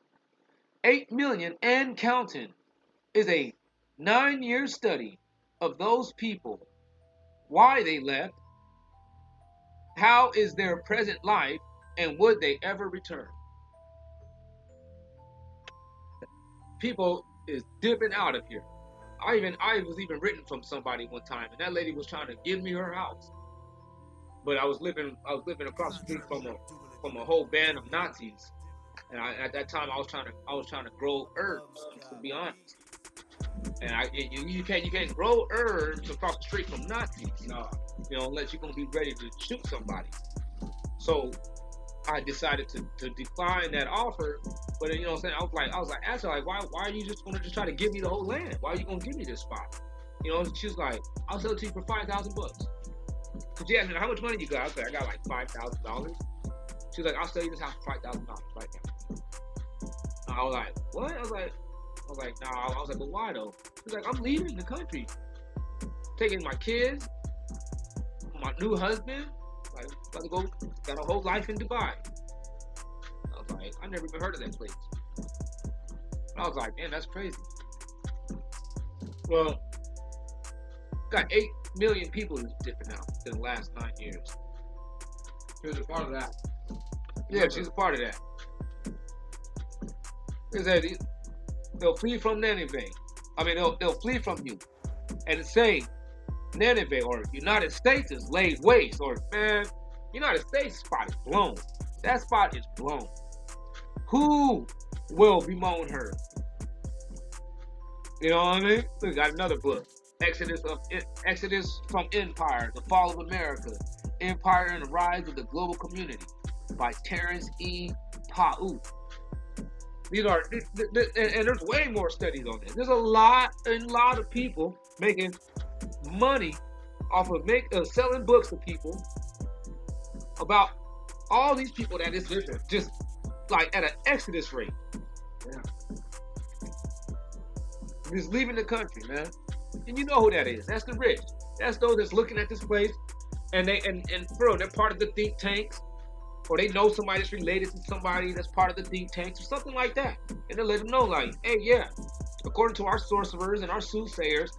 8 million and counting is a 9-year study of those people, why they left, how is their present life, and would they ever return. People is dipping out of here. I was even written from somebody one time, and that lady was trying to give me her house, but I was living across the street from a whole band of Nazis, and at that time I was trying to grow herbs, to be honest. And you can't grow herbs across the street from Nazis, unless you're gonna be ready to shoot somebody. So I decided to decline that offer. But then, I was like, asked her, like, why are you just gonna try to give me the whole land? Why are you gonna give me this spot? She was like, I'll sell it to you for $5,000. Cause she asked me, how much money you got? I was like, I got like $5,000. She was like, I'll sell you this house for $5,000 right now. I was like, what? I was like, nah. I was like, but why though? She's like, I'm leaving the country, taking my kids, my new husband, like, about to go, got a whole life in Dubai. I was like, I never even heard of that place. I was like, man, that's crazy. Well, got 8 million people who's dipping out in the last 9 years. She was a part of that. Yeah, she's a part of that. They said they'll flee from Nineveh. They'll flee from you. And say Nineveh or United States is laid waste. Or, man, United States spot is blown. That spot is blown. Who will bemoan her? You know what I mean? We got another book. Exodus from Empire, The Fall of America, Empire and the Rise of the Global Community by Terrence E. Pau. These are, and there's way more studies on this. There's a lot of people making money off of selling books to people about all these people that is just like at an exodus rate. Yeah. Just leaving the country, man. And you know who that is. That's the rich. That's those that's looking at this place and bro, they're part of the think tanks. Or they know somebody that's related to somebody that's part of the think tanks or something like that. And they let them know, like, hey, yeah, according to our sorcerers and our soothsayers,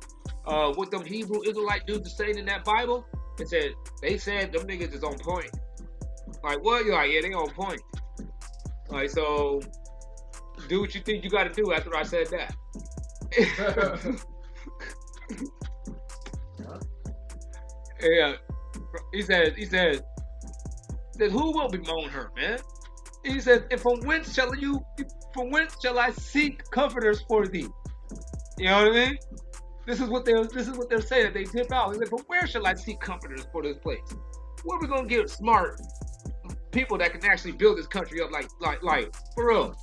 what them Hebrew Israelite dudes are saying in that Bible, they said them niggas is on point. Like, what? You're like, yeah, they on point. Like, so do what you think you got to do after I said that. Yeah, he said, who will bemoan her, man? He said, and from whence shall I seek comforters for thee? You know what I mean? This is what they're saying. They dip out. He said, but where shall I seek comforters for this place? Where are we gonna get smart people that can actually build this country up, like for real?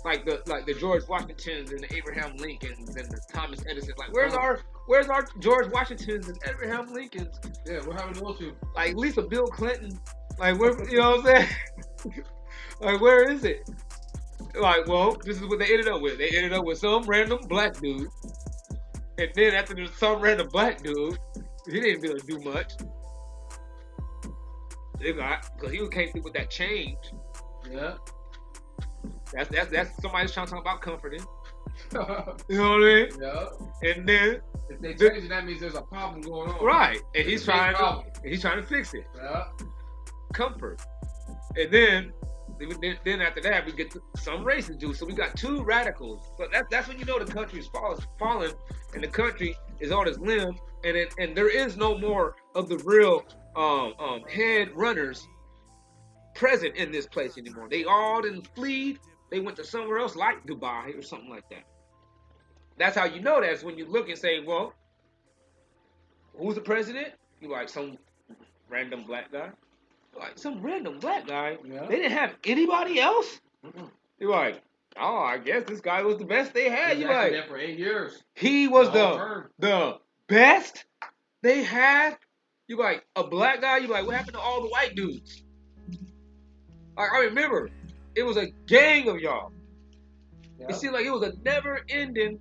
Like the George Washingtons and the Abraham Lincolns and the Thomas Edisons. Like, where's our George Washingtons and Abraham Lincolns? Yeah, what happened to those two? Like, at least a Bill Clinton. Like, where, you know what I'm saying? Like, where is it? Like, well, this is what they ended up with. They ended up with some random black dude. And then after there's some random black dude, he didn't really do much. Because he came through with that change. Yeah. That's somebody's trying to talk about comforting. You know what I mean? Yeah. And then if they change it, that means there's a problem going on. Right. And he's trying to fix it. Yeah. Comfort. And then after that we get to some racist dudes. So we got two radicals. So that's when you know the country is falling and the country is on its limb and there is no more of the real head runners present in this place anymore. They all didn't flee. They went to somewhere else like Dubai or something like that. That's how you know that's when you look and say, well, who's the president? You like some random black guy. Like some random black guy. Yeah. They didn't have anybody else. Mm-mm. You're like, oh, I guess this guy was the best they had. He You was actually like, there for 8 years. he was The whole term. the best they had. You like a black guy. You like, what happened to all the white dudes? Like, I remember, it was a gang of y'all. Yeah. It seemed like it was a never-ending,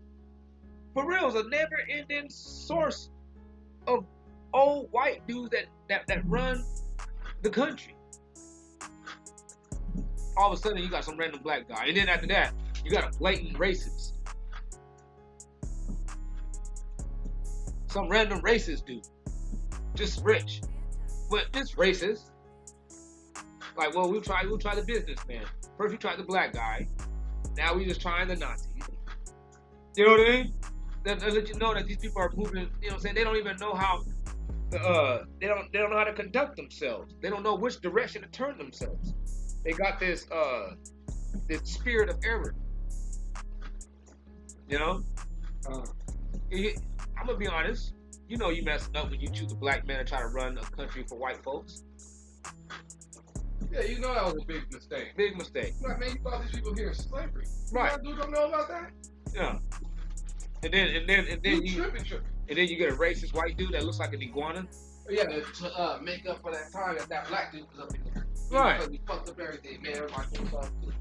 for real, it was a never-ending source of old white dudes that run the country. All of a sudden, you got some random black guy, and then after that, you got a blatant racist. Some random racist dude, just rich, but just racist. Like, well, we'll try the businessman. First, we tried the black guy. Now we just trying the Nazis. You know what I mean? That let you know that these people are moving. You know what I'm saying? They don't even know how. They don't know how to conduct themselves. They don't know which direction to turn themselves. They got this spirit of error. You know? I'm gonna be honest. You know you messing up when you choose a black man to try to run a country for white folks. Yeah, you know that was a big mistake. Big mistake. Like, man, you brought these people here in slavery. Right. You don't know about that? Yeah. And then you tripping. and then you get a racist white dude that looks like an iguana. Yeah, to make up for that time that black dude was up in there. Right. So we fucked up everything, man. Everybody was up too.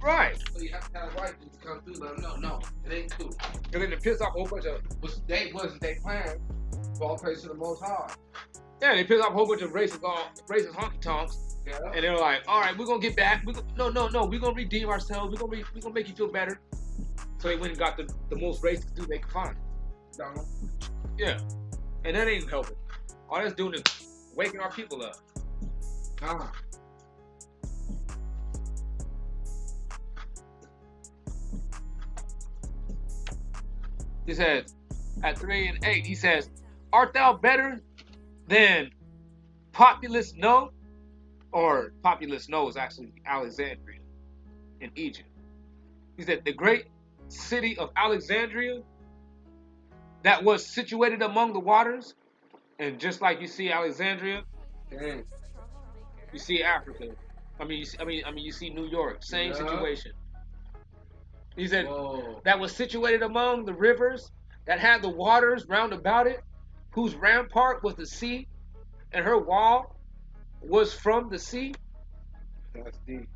Right. So you have to have white dudes come through. Let them know, no, it ain't cool. And then it piss off a whole bunch of Wasn't they plan? All praise to the Most High. yeah, they piss off a whole bunch of racist honky tonks. Yeah. And they're like, all right, we're gonna get back. No, we're gonna redeem ourselves. We're gonna make you feel better. So they went and got the most racist dude they could find. Donald. Yeah, and that ain't helping. All that's doing is waking our people up. He says, at 3 and 8, he says, art thou better than Populus No? Or Populus No is actually Alexandria in Egypt. He said, the great city of Alexandria that was situated among the waters. And just like you see Alexandria, you see Africa. You see New York. Same situation. He said, whoa, that was situated among the rivers, that had the waters round about it, whose rampart was the sea, and her wall was from the sea. that's deep.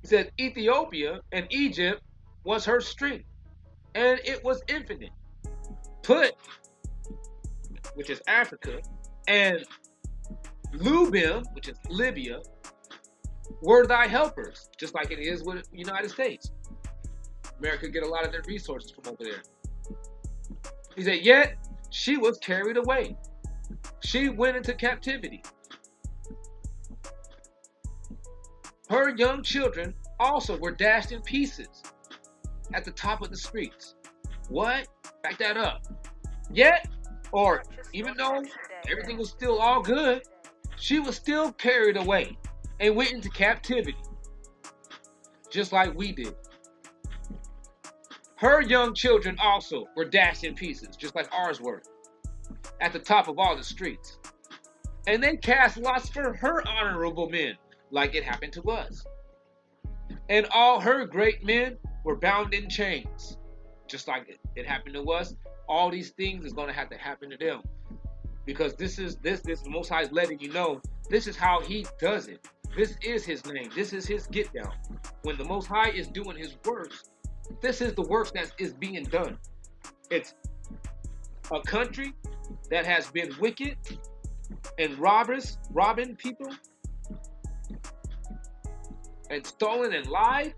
He said, Ethiopia and Egypt was her strength, and it was infinite. Put, which is Africa, and Lubim, which is Libya, were thy helpers, just like it is with the United States. America get a lot of their resources from over there. He said, yet she was carried away. She went into captivity. Her young children also were dashed in pieces at the top of the streets. What? Back that up. Yet, or even though everything was still all good, she was still carried away and went into captivity, just like we did. Her young children also were dashed in pieces, just like ours were, at the top of all the streets. And they cast lots for her honorable men, like it happened to us. And all her great men were bound in chains, just like it happened to us. All these things is going to have to happen to them, because this Most High is letting you know this is how He does it. This is His name. This is His get down. When the Most High is doing His works, this is the works that is being done. It's a country that has been wicked and robbing people and stolen and lied.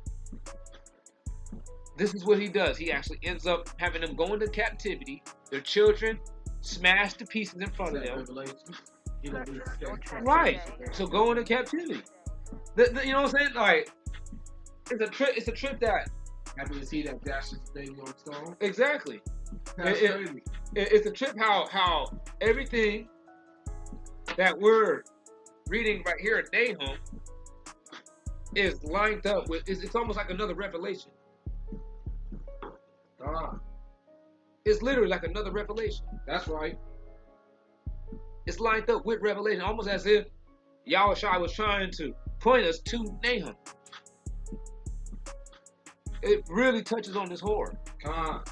This is what He does. He actually ends up having them go into captivity, their children smashed to pieces in front of them. Right. So go into captivity. You know what I'm saying? Like, it's a trip that. Happy to see that dashes baby on stone. Exactly. That's crazy. It's a trip how everything that we're reading right here at Nahum is lined up with, it's almost like another revelation. It's literally like another revelation. That's right. It's lined up with revelation, almost as if Yahushua was trying to point us to Nahum. It really touches on this whore. Come on.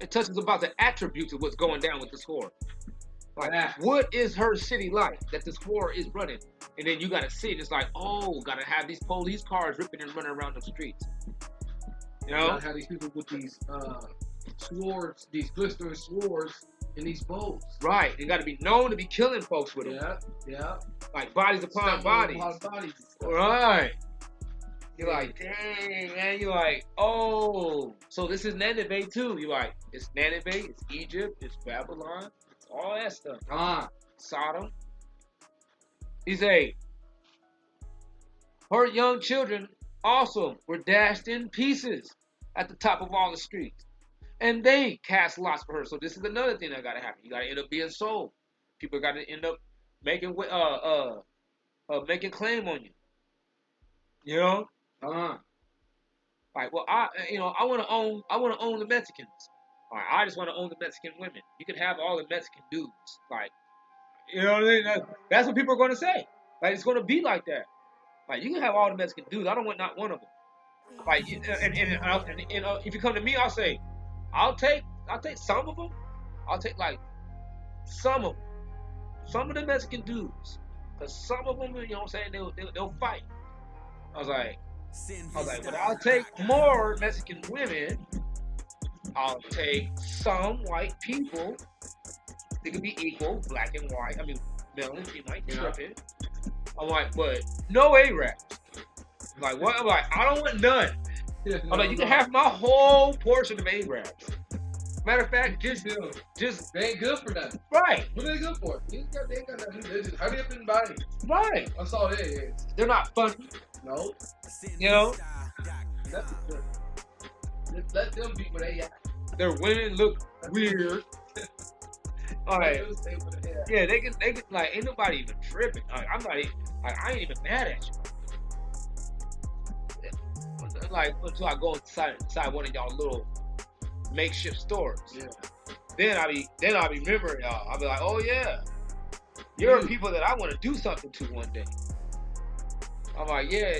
It touches about the attributes of what's going down with this whore. Like, Yeah. what is her city like that this whore is running? And then you gotta see it. It's like, oh, gotta have these police cars ripping and running around the streets. You know? Gotta have these people with these swords, these glistering swords, and these bows. Right. They gotta be known to be killing folks with them. Yeah, yeah. Like bodies upon bodies. And stuff. Right. You're like, dang, man. You're like, oh, so this is Nineveh too. You're like, it's Nineveh, it's Egypt, it's Babylon, it's all that stuff. Sodom. He say, her young children also were dashed in pieces at the top of all the streets. And they cast lots for her. So this is another thing that gotta happen. You gotta end up being sold. People gotta end up making making claim on you. You know? Like, well, I want to own the Mexicans. All right, I just want to own the Mexican women. You can have all the Mexican dudes. Like, you know what I mean? That's what people are going to say. Like, it's going to be like that. Like, you can have all the Mexican dudes. I don't want not one of them. Like, and if you come to me, I'll say, I'll take some of them. I'll take like some of the Mexican dudes, because some of them, you know what I'm saying, they'll fight. I was like, but I'll take more Mexican women. I'll take some white people. They could be equal, black and white. I mean, male and female, tripping. I'm like, but no Arabs. I'm like, what? I'm like, I don't want none. I'm like, you can have my whole portion of Arabs. Matter of fact, just they ain't good for nothing. Right. What are they good for? They ain't got nothing. They just hurry up and buy it. Right. That's all it is. They're not funny. No. You know? That's good. Just let them be where they at. Their women look weird. All right. Yeah, they can like, ain't nobody even tripping. Like, I'm not even, like, I ain't even mad at you. Like, until I go inside one of y'all little makeshift stores. Yeah. Then I'll be remembering y'all. I'll be like, oh yeah, you're people that I want to do something to one day. I'm like, yeah.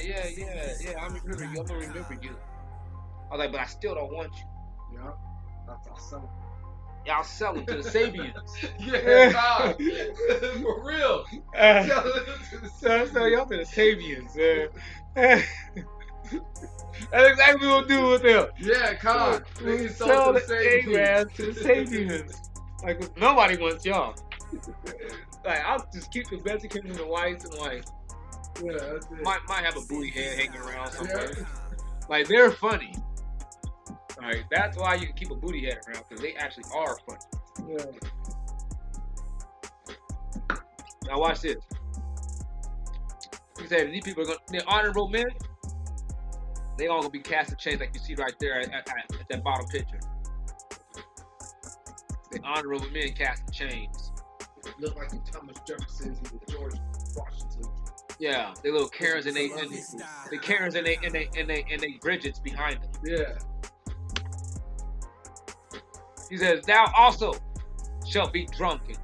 I'm gonna remember you. I was like, but I still don't want you. Yeah. That's awesome. Y'all sell them to the Sabians. Yeah, for real. Sell y'all to the Sabians. That's exactly what we'll do with them. Yeah, God. We sell the Arabs to the Sabians. Like, nobody wants y'all. Like, I'll just keep the Mexicans and the whites and like, yeah, that's it. might have a booty head hanging around somewhere. Yeah. Like, they're funny. Like, that's why you can keep a booty head around, because they actually are funny. Yeah. Now watch this. He said these people they're honorable men. They all gonna be cast in chains, like you see right there at that bottom picture. The honorable men cast in chains. Look like the Thomas Jeffersons and the George Washington. Yeah, they little Karens and the Karens and they Bridgets behind them. Yeah. He says, "Thou also shalt be drunken."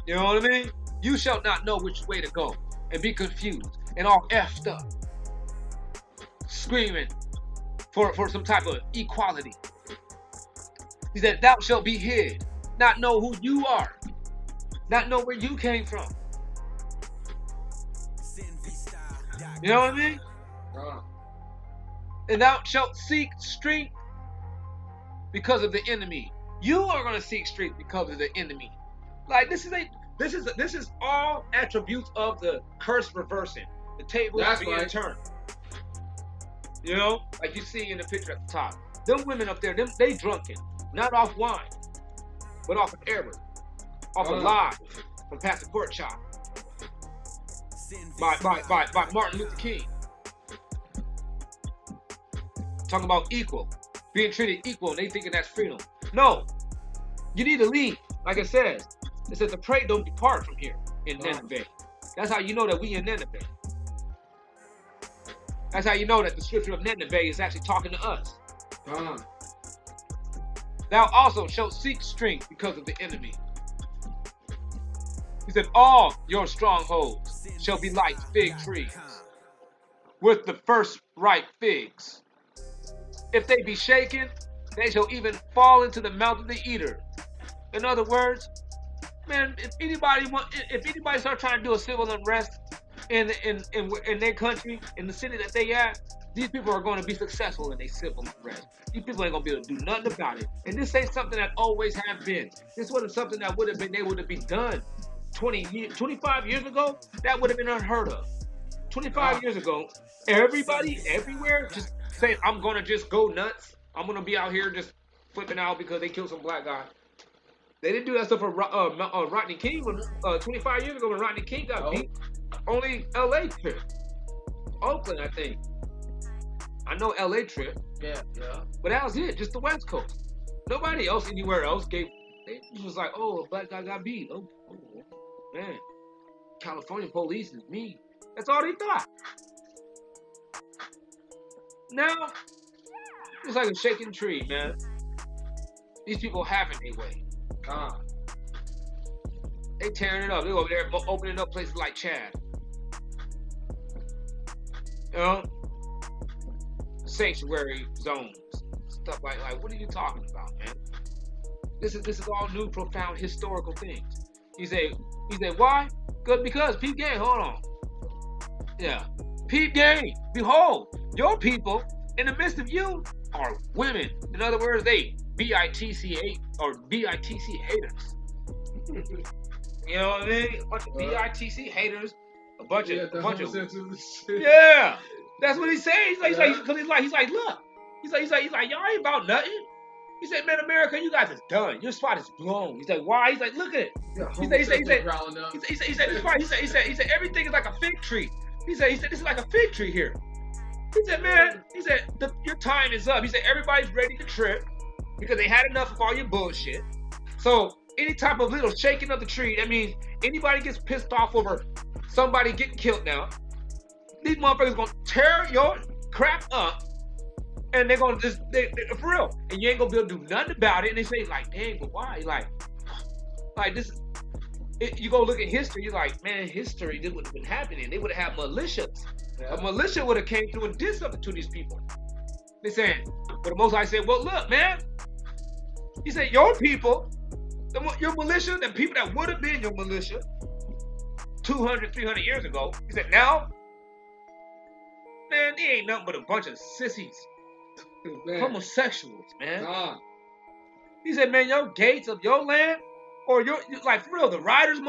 You know what I mean? You shall not know which way to go, and be confused and all effed up, screaming for some type of equality. He said, "Thou shalt be hid, not know who you are, not know where you came from." You know what I mean? And thou shalt seek strength because of the enemy. You are going to seek strength because of the enemy. Like, this is all attributes of the curse reversing. The table is being turned. You know, like you see in the picture at the top. Them women up there, they drunken, not off wine, but off of error, off of lies from Pastor Pork Chop by Martin Luther King. Talking about equal, being treated equal, and they thinking that's freedom. No, you need to leave. Like it says the prey don't depart from here. in Nineveh. That's how you know that we in Nineveh. That's how you know that the scripture of Nineveh is actually talking to us. Thou also shalt seek strength because of the enemy. He said, all your strongholds shall be like fig trees with the first ripe figs. If they be shaken, they shall even fall into the mouth of the eater. In other words, man, if anybody start trying to do a civil unrest in their country, in the city that they at, these people are going to be successful in their civil unrest. These people ain't going to be able to do nothing about it. And this ain't something that always have been. This wasn't something that would have been able to be done 25 years ago. That would have been unheard of. 25 years ago, everybody, everywhere, just saying, I'm going to just go nuts. I'm going to be out here just flipping out because they killed some black guy. They didn't do that stuff for Rodney King when 25 years ago when Rodney King got beat. Only LA trip. Oakland, I think. I know LA trip. Yeah. But that was it, just the West Coast. Nobody else anywhere else gave. It was like, oh, a black guy got beat. Oh man. California police is mean. That's all they thought. Now, it's like a shaking tree, man. These people having their way. They tearing it up. They over there opening up places like Chad. You know? Sanctuary zones. Stuff like what are you talking about, man? This is all new, profound, historical things. He said, why? Good, because peep game, hold on. Yeah. Peep game. Behold, your people in the midst of you are women. In other words, they BITC or BITC haters. You know what I mean? A bunch of BITC haters, a bunch of yeah. That's what he's saying. He's like, look. He's like, y'all ain't about nothing. He said, man, America, you guys is done. Your spot is blown. He's like, why? He's like, look at it. He said, everything is like a fig tree. He said, this is like a fig tree here. He said, man, your time is up. He said, everybody's ready to trip because they had enough of all your bullshit. So any type of little shaking of the tree, that means anybody gets pissed off over somebody getting killed now, these motherfuckers gonna tear your crap up, and they're gonna just, for real, and you ain't gonna be able to do nothing about it. And they say, like, dang, but why? Like this, you go look at history, you're like, man, history, this would have been happening. They would have had militias. Yeah. A militia would have came through and did something to these people. They saying, but the Most High said, well, look, man. He said, your people, your militia, the people that would have been your militia 200, 300 years ago, he said, now, man, they ain't nothing but a bunch of sissies. Man. Homosexuals, man. He said, man, your gates of your land, or your, like, for real, the riders,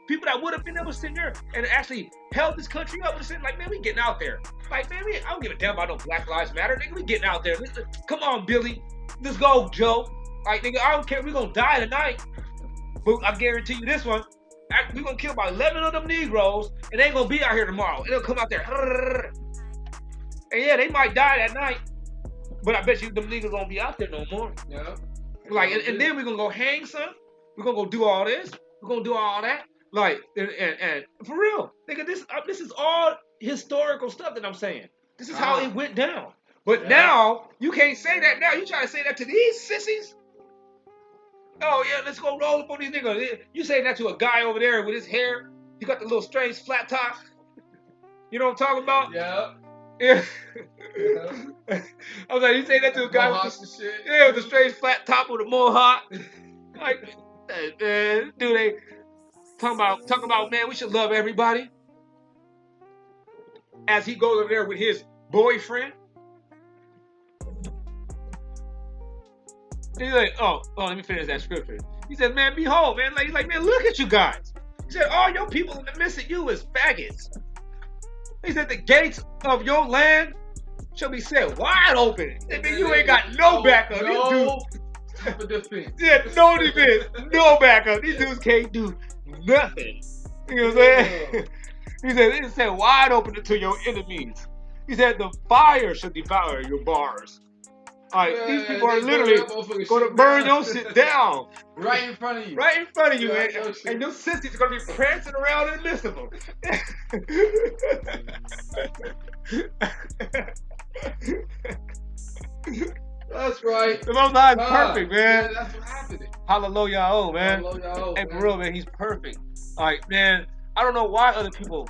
people that would have been able to sit there and actually held this country up, would have said, like, man, we getting out there. Like, man, I don't give a damn about no Black Lives Matter. Nigga, we getting out there. Come on, Billy. Let's go, Joe. Like, nigga, I don't care. We're going to die tonight. But I guarantee you this one, we're going to kill about 11 of them Negroes, and they ain't going to be out here tomorrow. They'll come out there. And yeah, they might die that night, but I bet you them niggas won't be out there no more. Yeah. Like, and then we're going to go hang some. We're going to go do all this. We're going to do all that. Like, and for real, nigga, this is all historical stuff that I'm saying. This is how it went down. But now, you can't say that now. You try to say that to these sissies? Oh, yeah, let's go roll up on these niggas. You saying that to a guy over there with his hair. He got the little strange flat top. You know what I'm talking about? Yeah. Yeah. I was like, you say that to a guy with the strange flat top with a mohawk. Like, dude, they talking about, man, we should love everybody. As he goes over there with his boyfriend. He's like, oh, let me finish that scripture. He said, man, behold, man, he's like, man, look at you guys. He said, all your people in the midst of you is faggots. He said, the gates of your land shall be set wide open. He said, man, you ain't got no backup. No defense. Yeah, no defense, no backup. These dudes can't do nothing. You know what I'm saying? He said, it's set wide open to your enemies. He said, the fire shall devour your bars. All right, these people are They literally burn that motherfucker going to shit burn down. your shit down. Right in front of you. Right in front of you, Yeah, man. no shit. And your sissies are going to be prancing around in the midst of them. That's right. The Most High is Ah, perfect, man. Yeah, that's what happened. Hallelujah, oh, man. Hallelujah, Hey, for real, man, he's perfect. All right, man. I don't know why other people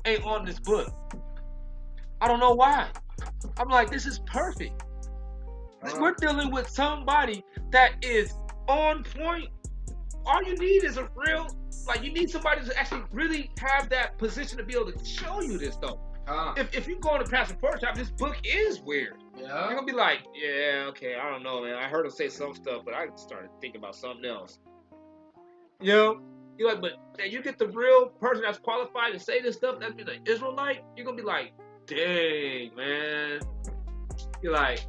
ain't on this book. I don't know why. I'm like, this is perfect. We're dealing with somebody that is on point. All you need is a real, like, you need somebody to actually really have that position to be able to show you this stuff. If you go on the Pastor Pork Chop, this book is weird. Yeah. You're gonna be like, yeah, okay, I don't know, man. I heard him say some stuff, but I started thinking about something else. You know? You're like, but man, you get the real person that's qualified to say this stuff, that's been an Israelite, you're gonna be like, dang, man. You're like,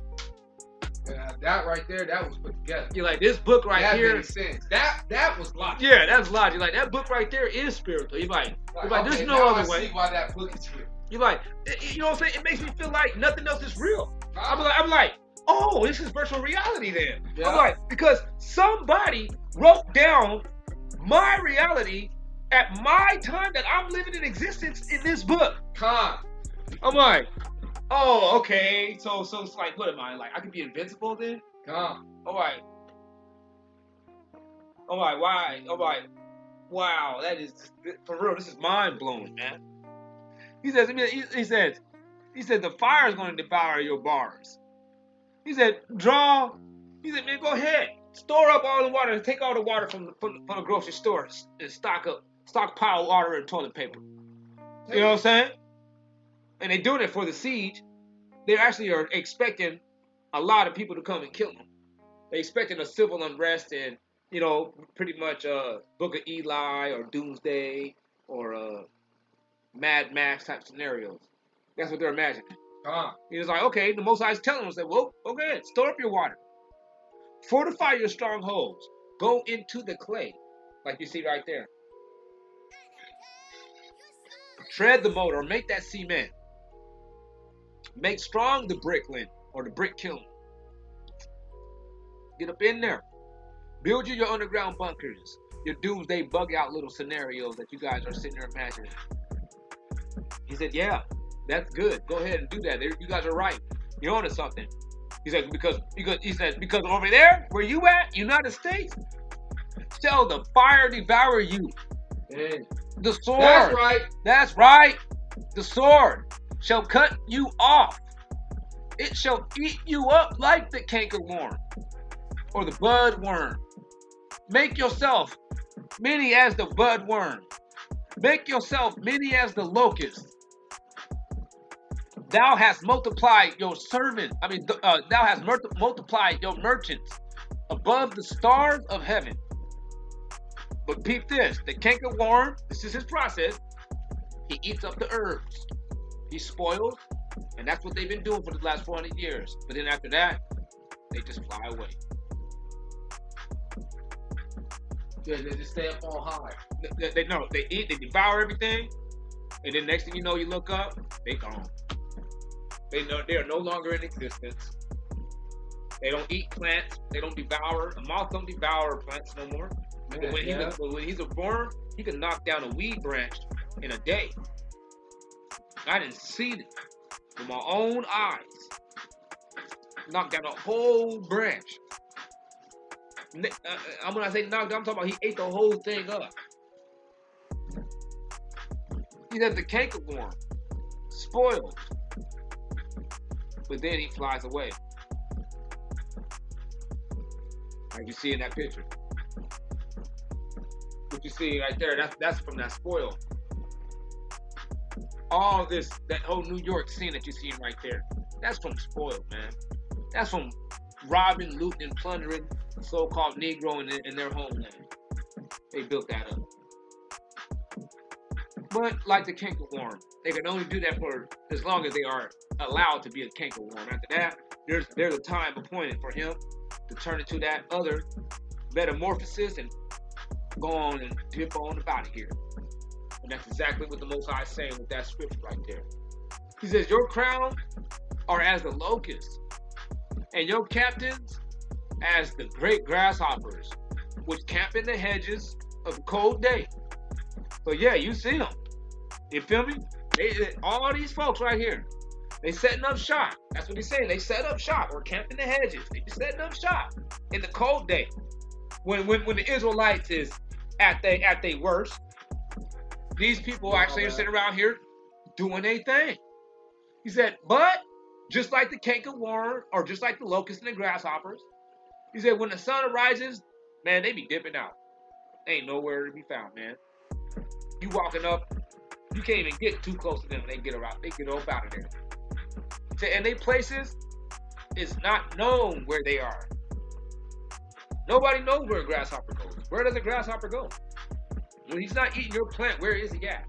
yeah, that right there, that was put together. You're like, this book right that here. Made sense. That was logic. Yeah, that's logic. Like, that book right there is spiritual. You're like okay, there's no other way. I see why that book is here. You're like, you know what I'm saying? It makes me feel like nothing else is real. I'm like, oh, this is virtual reality then. Yeah. I'm like, because somebody wrote down my reality at my time that I'm living in existence in this book. I'm like, oh, okay. So it's like, what am I? Like, I could be invincible then? All right. Why? All right. Wow, that is, for real, this is mind-blowing, man. He says, the fire is going to devour your bars. He said, man, go ahead. Store up all the water and take all the water from the grocery store and stockpile water and toilet paper. You know what I'm saying? And they're doing it for the siege. They actually are expecting a lot of people to come and kill them. They're expecting a civil unrest and, you know, pretty much Book of Eli or Doomsday or Mad Max type scenarios. That's what they're imagining. He was like, okay, the Most High is telling them, well, okay, store up your water. Fortify your strongholds. Go into the clay, like you see right there. Tread the mold or make that cement. Make strong the brickland or the brick kiln. Get up in there. Build you your underground bunkers. Your doomsday bug out little scenarios that you guys are sitting there imagining. He said, yeah, that's good. Go ahead and do that. You guys are right. You're onto something. He said, because over there, where you at, United States, shall the fire devour you. Yeah. The sword. That's right. That's right. The sword shall cut you off. It shall eat you up like the cankerworm or the budworm. Make yourself many as the budworm. Make yourself many as the locust. Thou hast multiplied your servant. Thou hast multiplied your merchants above the stars of heaven. But peep this: the cankerworm. This is his process. He eats up the herbs. He spoils, and that's what they've been doing for the last 400 years. But then after that, they just fly away. Yeah, they just stay up on high. They eat, they devour everything, and then next thing you know, you look up, they gone. They are no longer in existence. They don't eat plants. They don't devour. A moth don't devour plants no more. Yeah, but when he's a worm, he can knock down a weed branch in a day. I didn't see it with my own eyes. Knock down a whole branch. When I say knocked down, I'm talking about he ate the whole thing up. He said the cankerworm spoiled, but then he flies away, like you see in that picture. What you see right there, that's from that spoil. All this, that whole New York scene that you're seeing right there, that's from spoil, man. That's from robbing, looting, and plundering the so-called Negro in their homeland. They built that up. But like the cankerworm, they can only do that for as long as they are allowed to be a cankerworm. After that, there's a time appointed for him to turn into that other metamorphosis and go on and dip on about here. And that's exactly what the Most High is saying with that scripture right there. He says, your crown are as the locust. and your captains as the great grasshoppers, which camp in the hedges of the cold day. So yeah, you see them. You feel me? All these folks right here, they setting up shop. That's what he's saying. They set up shop or camp in the hedges. They setting up shop in the cold day. When the Israelites is at they worst, these people actually are sitting around here doing their thing. He said, but just like the cankerworm or just like the locusts and the grasshoppers, he said when the sun arises, man, they be dipping out. Ain't nowhere to be found, man. You walking up, you can't even get too close to them. They get around, they get up out of there. And they places, it's not known where they are. Nobody knows where a grasshopper goes. Where does a grasshopper go? When he's not eating your plant, where is he at?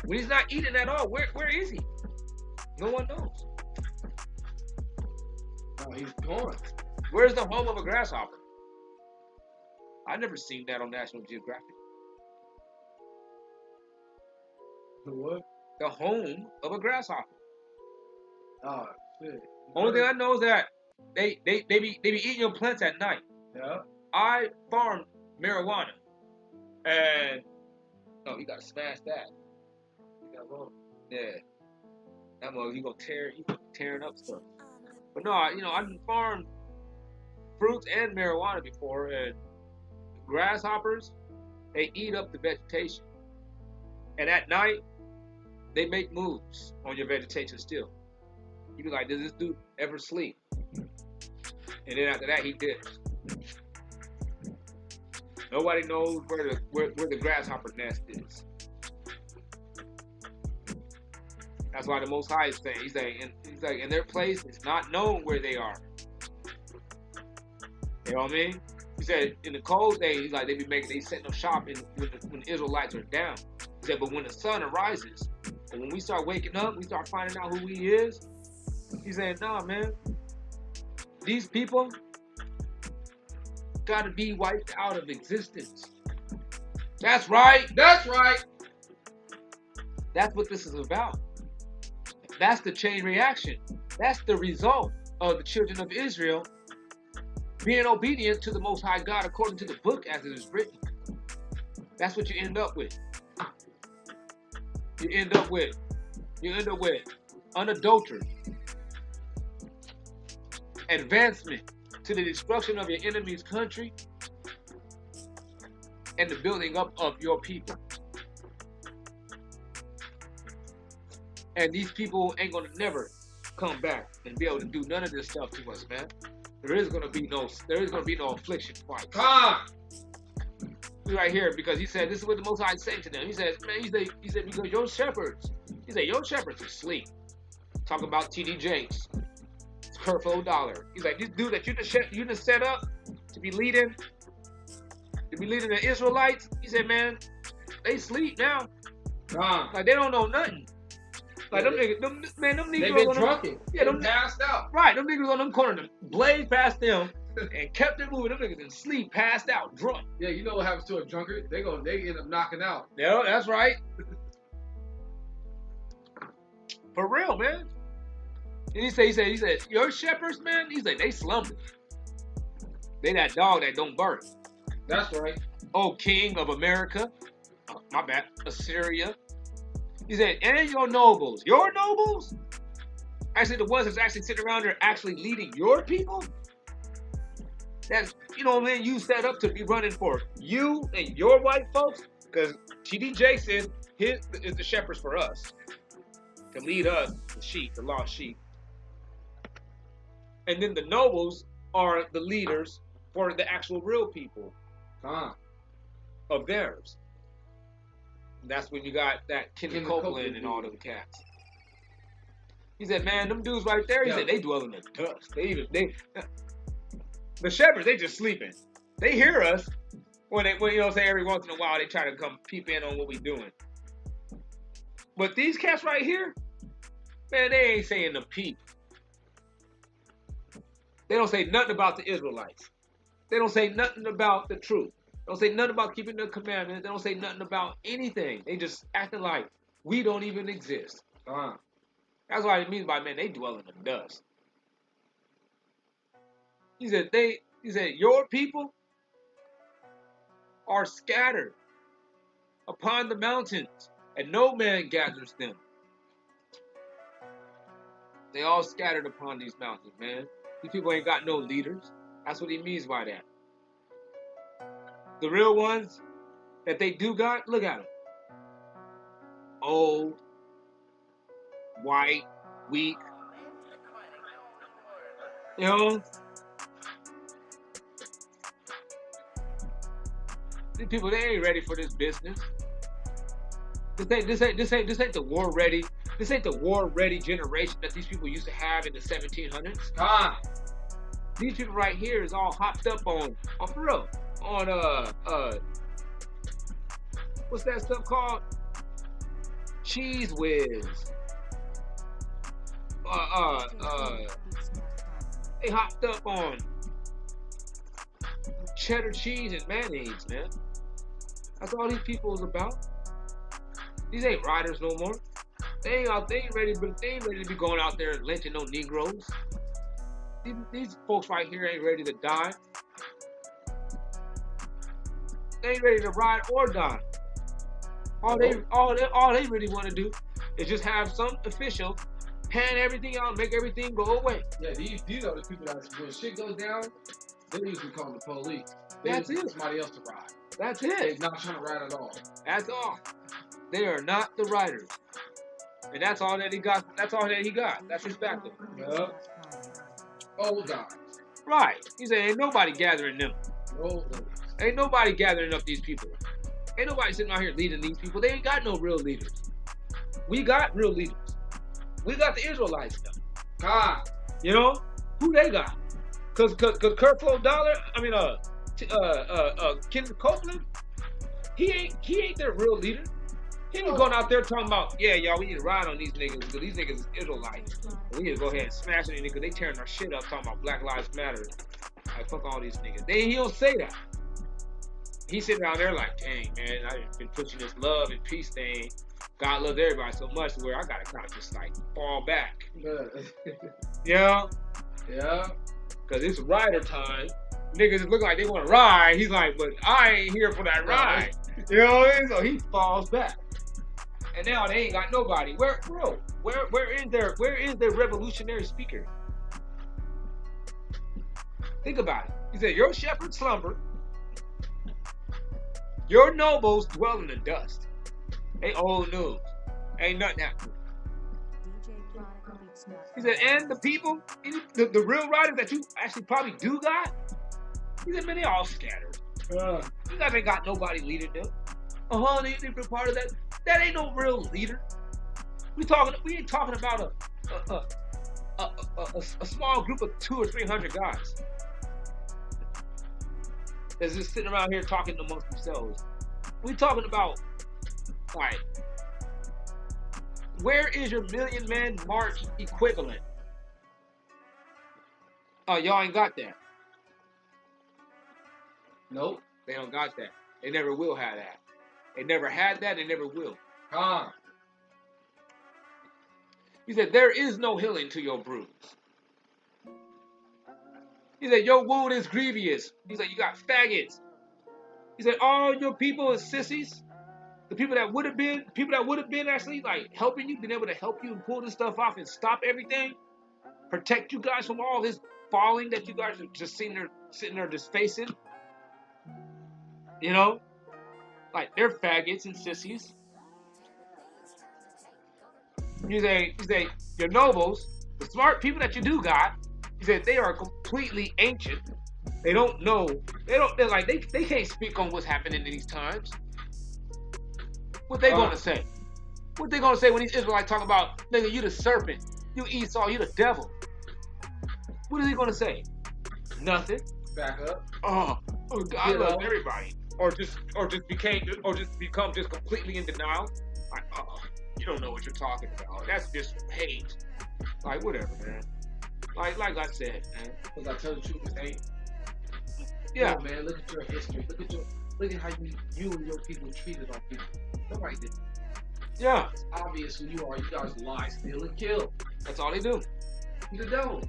When he's not eating at all, where is he? No one knows. No, he's gone. Where's the home of a grasshopper? I've never seen that on National Geographic. The what? The home of a grasshopper. Oh shit. Only thing I know is that they be eating your plants at night. Yeah. I farmed marijuana, and you gotta smash that. Yeah, that mother he gonna tearing up stuff. But no, I've farmed fruits and marijuana before, and grasshoppers, they eat up the vegetation, and at night they make moves on your vegetation still. You be like, does this dude ever sleep? And then after that, he dips. Nobody knows where the grasshopper nest is. That's why the Most High is saying, he's like, in their place, it's not known where they are. You know what I mean? He said, in the cold days, he's like, they setting up shop when the Israelites are down. He said, but when the sun arises, and when we start waking up, we start finding out who he is. He said, nah, man, these people gotta be wiped out of existence. That's right. That's right. That's what this is about. That's the chain reaction. That's the result of the children of Israel being obedient to the Most High God according to the book as it is written. That's what you end up with. You end up with unadulterated advancement to the destruction of your enemy's country and the building up of your people. And these people ain't gonna never come back and be able to do none of this stuff to us, man. There is gonna be no affliction twice. Right here, because he said this is what the Most High is saying to them. He said, man, he said because your shepherds are asleep. Talk about TD Jakes. It's Kerfo Dollar. He's like, this dude that you just set up to be leading the Israelites. He said, man, they sleep now. Like they don't know nothing. Like them niggas, them niggas. They've been drunken. Yeah, them passed out. Right, them niggas on them corners, blazed past them and kept it moving. Them niggas in sleep, passed out, drunk. Yeah, you know what happens to a drunkard? They end up knocking out. Yeah, that's right. For real, man. And he said, your shepherds, man, he said, they slumber. They that dog that don't bark. That's right. Oh, king of America. My bad. Assyria. He said, and your nobles. Your nobles? Actually, the ones that's actually sitting around there actually leading your people? That's, you set up to be running for you and your white folks? Because TDJ said his is the shepherds for us. To lead us, the sheep, the lost sheep. And then the nobles are the leaders for the actual real people of theirs. And that's when you got that Kenny Copeland and all them cats. He said, man, them dudes right there, he said, they dwell in the dust. The shepherds, they just sleeping. They hear us when every once in a while they try to come peep in on what we doing. But these cats right here, man, they ain't saying the peep. They don't say nothing about the Israelites. They don't say nothing about the truth. They don't say nothing about keeping the commandments. They don't say nothing about anything. They just acting like we don't even exist. That's what it means by, man, they dwell in the dust. He said, your people are scattered upon the mountains, and no man gathers them. They all scattered upon these mountains, man. These people ain't got no leaders. That's what he means by that. The real ones that they do got, look at them. Old, white, weak. You know? These people, they ain't ready for this business. This ain't the war ready. This ain't the war ready generation that these people used to have in the 1700s. These people right here is all hopped up on for real, on what's that stuff called? Cheese whiz. They hopped up on cheddar cheese and mayonnaise, man. That's all these people is about. These ain't riders no more. They ain't ready to be going out there and lynching no Negroes. These folks right here ain't ready to die. They ain't ready to ride or die. All they really want to do is just have some official pan everything out, make everything go away. Yeah, these are the people that when shit goes down, they usually call the police. They That's usually it. somebody else to ride. That's They're it. not trying to ride at all. That's all. They are not the riders. And that's all that he got. That's all that he got. That's his backup. Yeah. Old guys. Right. He said, ain't nobody gathering them. Old ladies. Ain't nobody gathering up these people. Ain't nobody sitting out here leading these people. They ain't got no real leaders. We got real leaders. We got the Israelites now. God. You know? Who they got? Cause Kerflo Dollar, Kenneth Copeland, he ain't their real leader. He ain't going out there talking about, yeah, y'all, we need to ride on these niggas because these niggas is Israelites. We need to go ahead and smash these niggas because they tearing our shit up talking about Black Lives Matter. Like, fuck all these niggas. He don't say that. He's sitting down there like, dang, man, I've been pushing this love and peace thing. God loves everybody so much to where I gotta kind of just like fall back. Yeah? Yeah. Because it's rider time. Niggas look like they want to ride. He's like, but I ain't here for that ride. You know what I mean? So he falls back. And now they ain't got nobody. Where is their revolutionary speaker? Think about it. He said, your shepherds slumber. Your nobles dwell in the dust. They old news. Ain't nothing happening. He said, and the people, the real riders that you actually probably do got, he said, man, they all scattered. You guys ain't got nobody leading them. They ain't been part of that. That ain't no real leader. We ain't talking about a small group of 200 or 300 guys that's just sitting around here talking amongst themselves. We talking about, like, where is your million-man march equivalent? Oh, y'all ain't got that. Nope. They don't got that. They never will have that. They never had that. They never will. He said, there is no healing to your bruise. He said, your wound is grievous. He said, you got faggots. He said, all your people is sissies. The people that would have been actually like helping you, been able to help you and pull this stuff off and stop everything, protect you guys from all this falling that you guys are just sitting there just facing. You know? Like, they're faggots and sissies. You say, your nobles, the smart people that you do got, he said they are completely ancient. They don't know. They can't speak on what's happening in these times. What they gonna say? What they gonna say when these Israelites talk about, nigga, you the serpent, you Esau, you the devil? What is he gonna say? Nothing. Back up. Oh, God loves everybody. Or just become just completely in denial. Like, you don't know what you're talking about. That's just hate. Like, whatever, man. Like I said, man. Because I tell the truth, it's hate. Yeah. Yo, man, look at your history. Look at how you and your people treated our people. Nobody did. Yeah. It's obvious who you are. You guys lie, steal, and kill. That's all they do. You the devil.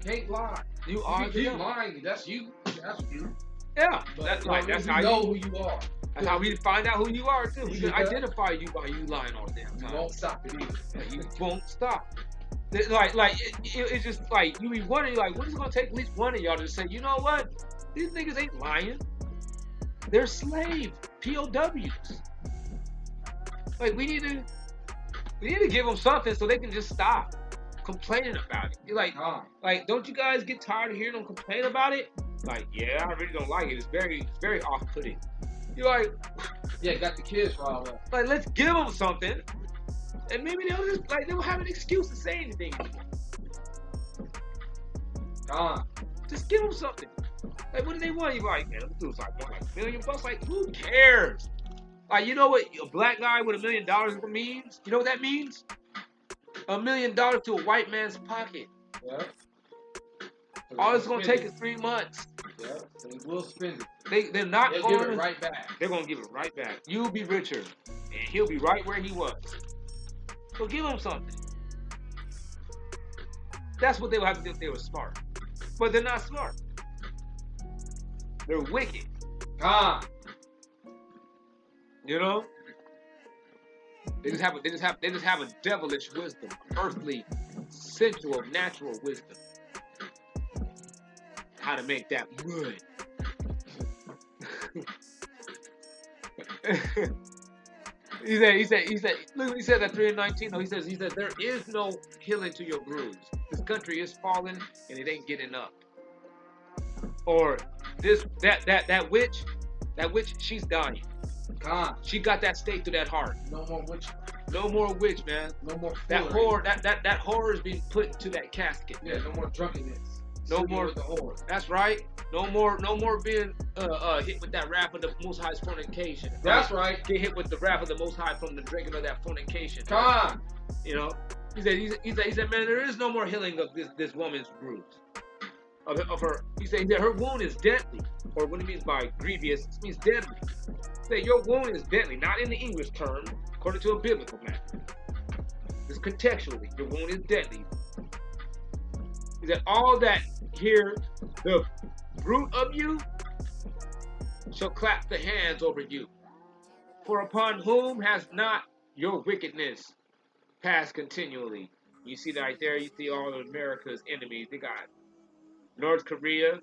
Can't lie. You are You the keep devil. lying. That's you. That's you. Yeah, But that's you right. That's you how know you. who you are. That's how we find out who you are too. We can Yeah. identify you by you lying all the damn You time. won't stop it either. Yeah, you won't stop. It's just like you be wondering, like, when is it gonna take at least one of y'all to say, you know what? These niggas ain't lying. They're slave POWs. Like we need to give them something so they can just stop complaining about it. You're like, don't you guys get tired of hearing them complain about it? Like, yeah, I really don't like it. It's very off-putting. You're like, Yeah, got the kids riled up. like, let's give them something, and maybe they'll have an excuse to say anything anymore. Just give them something. Like, what do they want? You're like, man, them dudes like want like $1 million bucks. Like, who cares? Like, you know what a black guy with $1 million means? You know what that means? $1 million to a white man's pocket. Yeah. All it's gonna take is 3 months. Yeah, they will spend it. They're not They'll going give it right back. They're gonna give it right back. You'll be richer, and he'll be right where he was. So give him something. That's what they would have to do if they were smart. But they're not smart. They're wicked. You know? They just have a devilish wisdom, earthly, sensual, natural wisdom. How to make that mud. He said, look what he said at 3:19. No, he says, there is no healing to your bruise. This country is falling and it ain't getting up. Or that witch, she's dying. She got that stake to that heart. No more witch. No more witch, man. No more That foolery. whore, that horror is being put into that casket. Yeah, no more drunkenness. No Sleeping more. with the whore. That's right. No more being hit with that wrath of the Most High's fornication. That's right. Get hit with the wrath of the Most High from the drinking of that fornication. You know, he said, man, there is no more healing of this woman's bruise. Of her, he said her wound is deadly, or what he means by grievous, it means deadly. He said your wound is deadly, not in the English term, according to a biblical method. It's contextually, your wound is deadly. He said all that here, the fruit of you, shall clap the hands over you. For upon whom has not your wickedness passed continually? You see that right there, you see all of America's enemies. They got North Korea,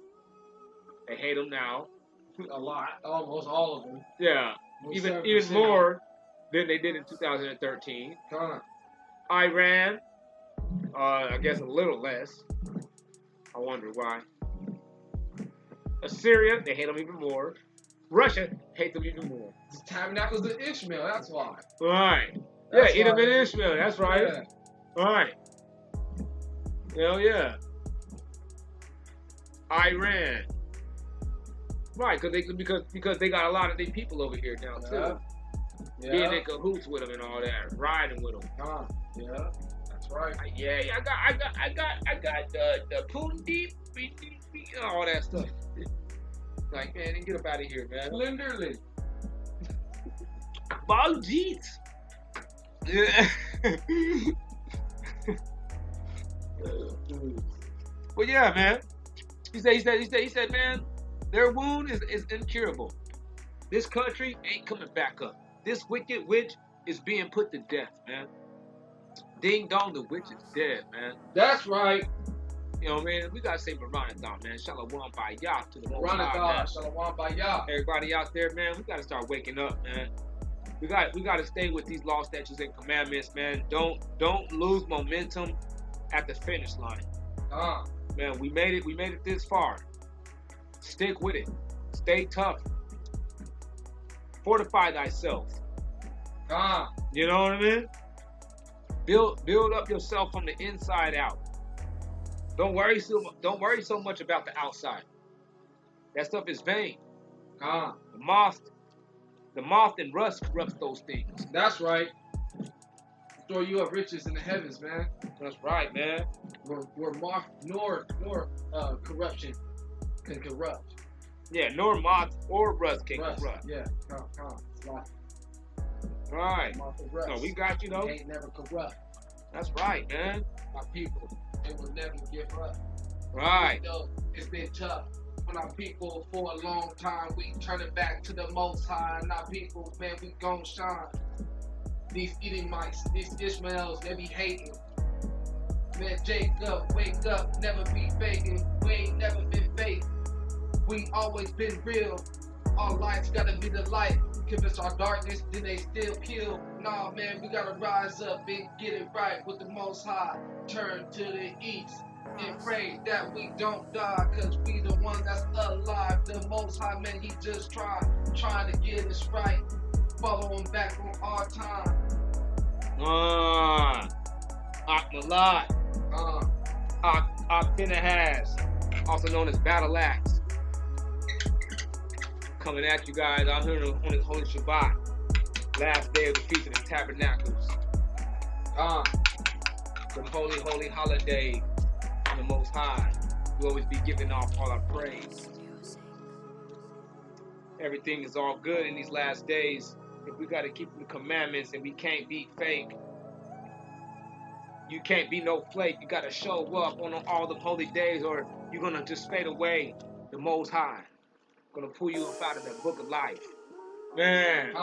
they hate them now. A lot. Almost all of them. Yeah, Most even 7%. more than they did in 2013. Iran, I guess a little less. I wonder why. Assyria, they hate them even more. Russia, hate them even more. The tabernacles of Ishmael, that's why. Right. That's yeah, Edom why. and Ishmael, that's right. Yeah. Right. Hell yeah. Iran. Right, because they got a lot of their people over here now too. Yeah. Being in cahoots with them and all that, riding with them. Yeah. That's right. Yeah, I got the Putin deep, all that stuff. Like, man, get up out of here, man. Literally. Apologies. Yeah. Well, yeah, man. He said, man, their wound is incurable. This country ain't coming back up. This wicked witch is being put to death, man. Ding dong, the witch is dead, man. That's right. You know what I mean? We gotta say Maranatha, man. Shalom by Yah to the Most High, man. Maranatha, Shalom by Yah. Everybody out there, man, we gotta start waking up, man. We gotta stay with these law, statutes, and commandments, man. Don't lose momentum at the finish line. Man, we made it this far. Stick with it. Stay tough. Fortify thyself. You know what I mean? Build up yourself from the inside out. Don't worry so much about the outside. That stuff is vain. The moth and rust corrupts those things. That's right. Store you up riches in the heavens, man. That's right, man. Where moth nor corruption can corrupt. Yeah, nor moth or rust can corrupt. Yeah, Right. Moth or rust. No, we got you, though. They ain't never corrupt. That's right, man. My people, they will never give up. Right. You know, it's been tough. When our people for a long time, we turn it back to the Most High. And our people, man, we gon' shine. These Edomites, these Ishmaels, they be hating. Man, Jacob, wake up, never be faking. We ain't never been fake. We always been real. Our lights gotta be the light. Convince our darkness, then they still kill. Nah, man, we gotta rise up and get it right with the Most High. Turn to the east and pray that we don't die, cause we the one that's alive. The Most High, man, he just trying to get us right. Follow him back on our time. Akmalat. Akpinahaz, also known as Battle Axe. Coming at you guys out here on this Holy Shabbat, last day of the Feast of the Tabernacles. The holy holiday from the Most High. We always be giving off all our praise. Everything is all good in these last days. If we got to keep the commandments and we can't be fake. You can't be no flake. You got to show up on all the holy days or you're going to just fade away. The Most High going to pull you up out of the book of life. Man.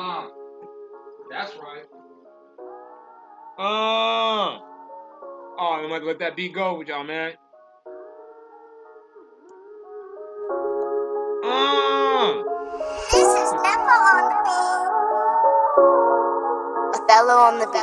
That's right. Oh, I'm going to let that beat go with y'all, man. This is Nepo on the beat. Othello on the beat.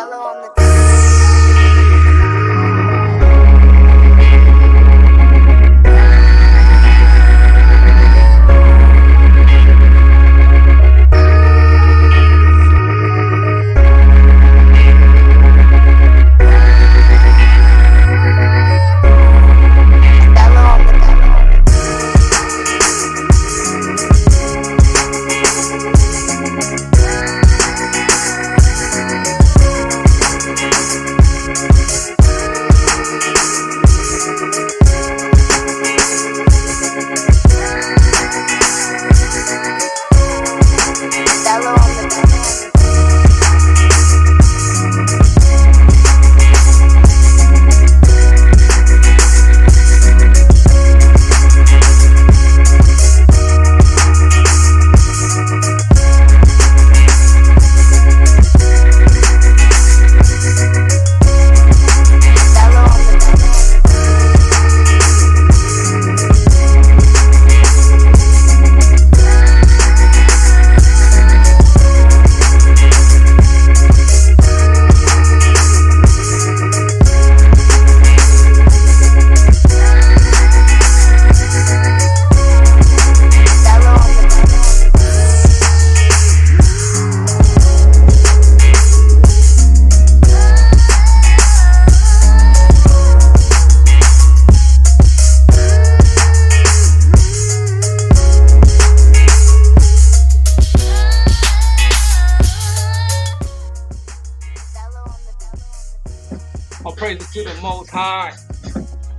All praises to the Most High.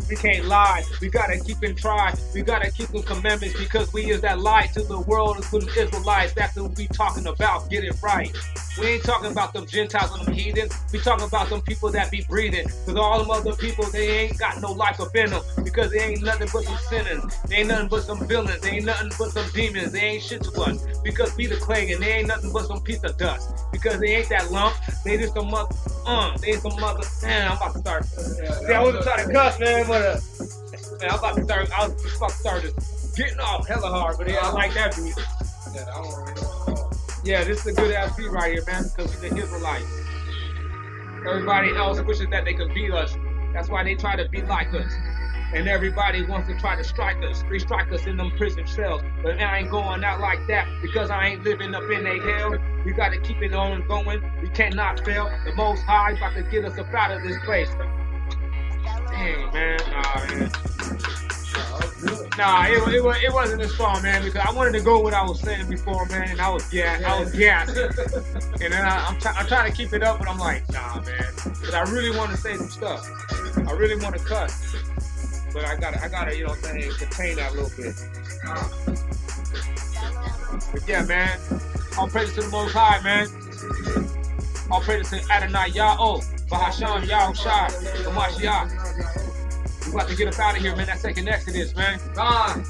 We can't lie. We gotta keep and try. We gotta keep the commandments because we is that light to the world and to the Israelites. That's what we talking about. Get it right. We ain't talking about them Gentiles and them heathens. We talking about them people that be breathing. Because all them other people, they ain't got no life up in them. Because they ain't nothing but some sinners. They ain't nothing but some villains. They ain't nothing but some demons. They ain't shit to us. Because we the clay and they ain't nothing but some piece of dust. Because they ain't that lump. They just some mother. They ain't some mother. Man, I'm about to start. See, I wasn't trying to cuss, man, but man, I was about to start just getting off hella hard. But yeah, I like that beat. Yeah, I don't really know. Yeah, this is a good ass beat right here, man, because we're the Israelites. Everybody else wishes that they could beat us. That's why they try to be like us. And everybody wants to try to strike us. They strike us in them prison cells. But I ain't going out like that because I ain't living up in a hell. We got to keep it on going. We cannot fail. The Most High about to get us up out of this place. Dang, man. Nah, man. Nah, it wasn't as strong, man, because I wanted to go what I was saying before, man, and I was gassed. And then I'm trying to keep it up, but I'm like, nah, man, because I really want to say some stuff. I really want to cuss, but I gotta, you know what I'm saying, contain that a little bit. But yeah, man, all praise to the Most High, man. All praise to Adonai Yahweh, Bahasham Yahushai, Hamashiach. We're about to get up out of here, man. That second Exodus, man. God.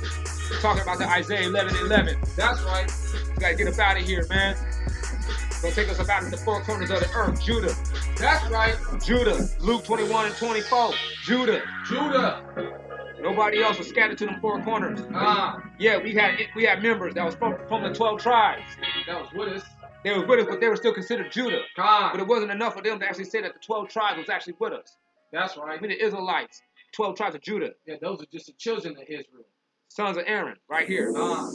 Talking about the Isaiah 11:11. That's right. We gotta get up out of here, man. Gonna take us up out of the four corners of the earth. Judah. That's right. Judah. Luke 21:24. Judah. Judah. Nobody else was scattered to them four corners. Ah. Yeah, we had members that was from the 12 tribes. That was with us. They were with us, but they were still considered Judah. God. But it wasn't enough for them to actually say that the 12 tribes was actually with us. That's right. I mean, the Israelites, 12 tribes of Judah, Yeah, those are just the children of Israel. sons of Aaron, right here. Ah.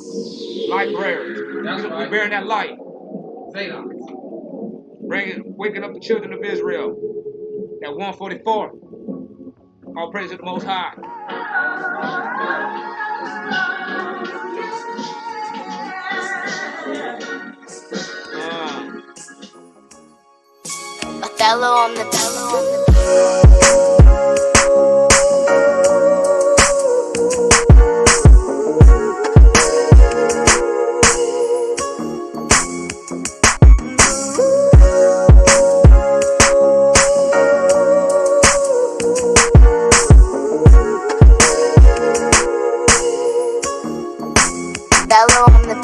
Light bearers. That's We right. bearing that light. Zadok. Waking up the children of Israel. That 144. All praise to the Most High. Othello on the Othello on the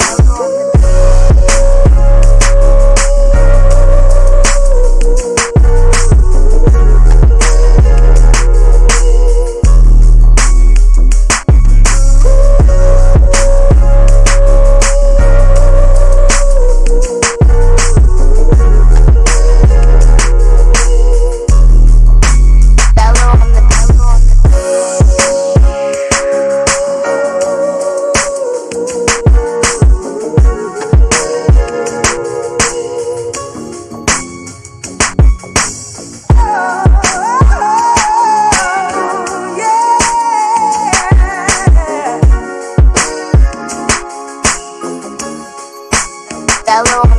Othello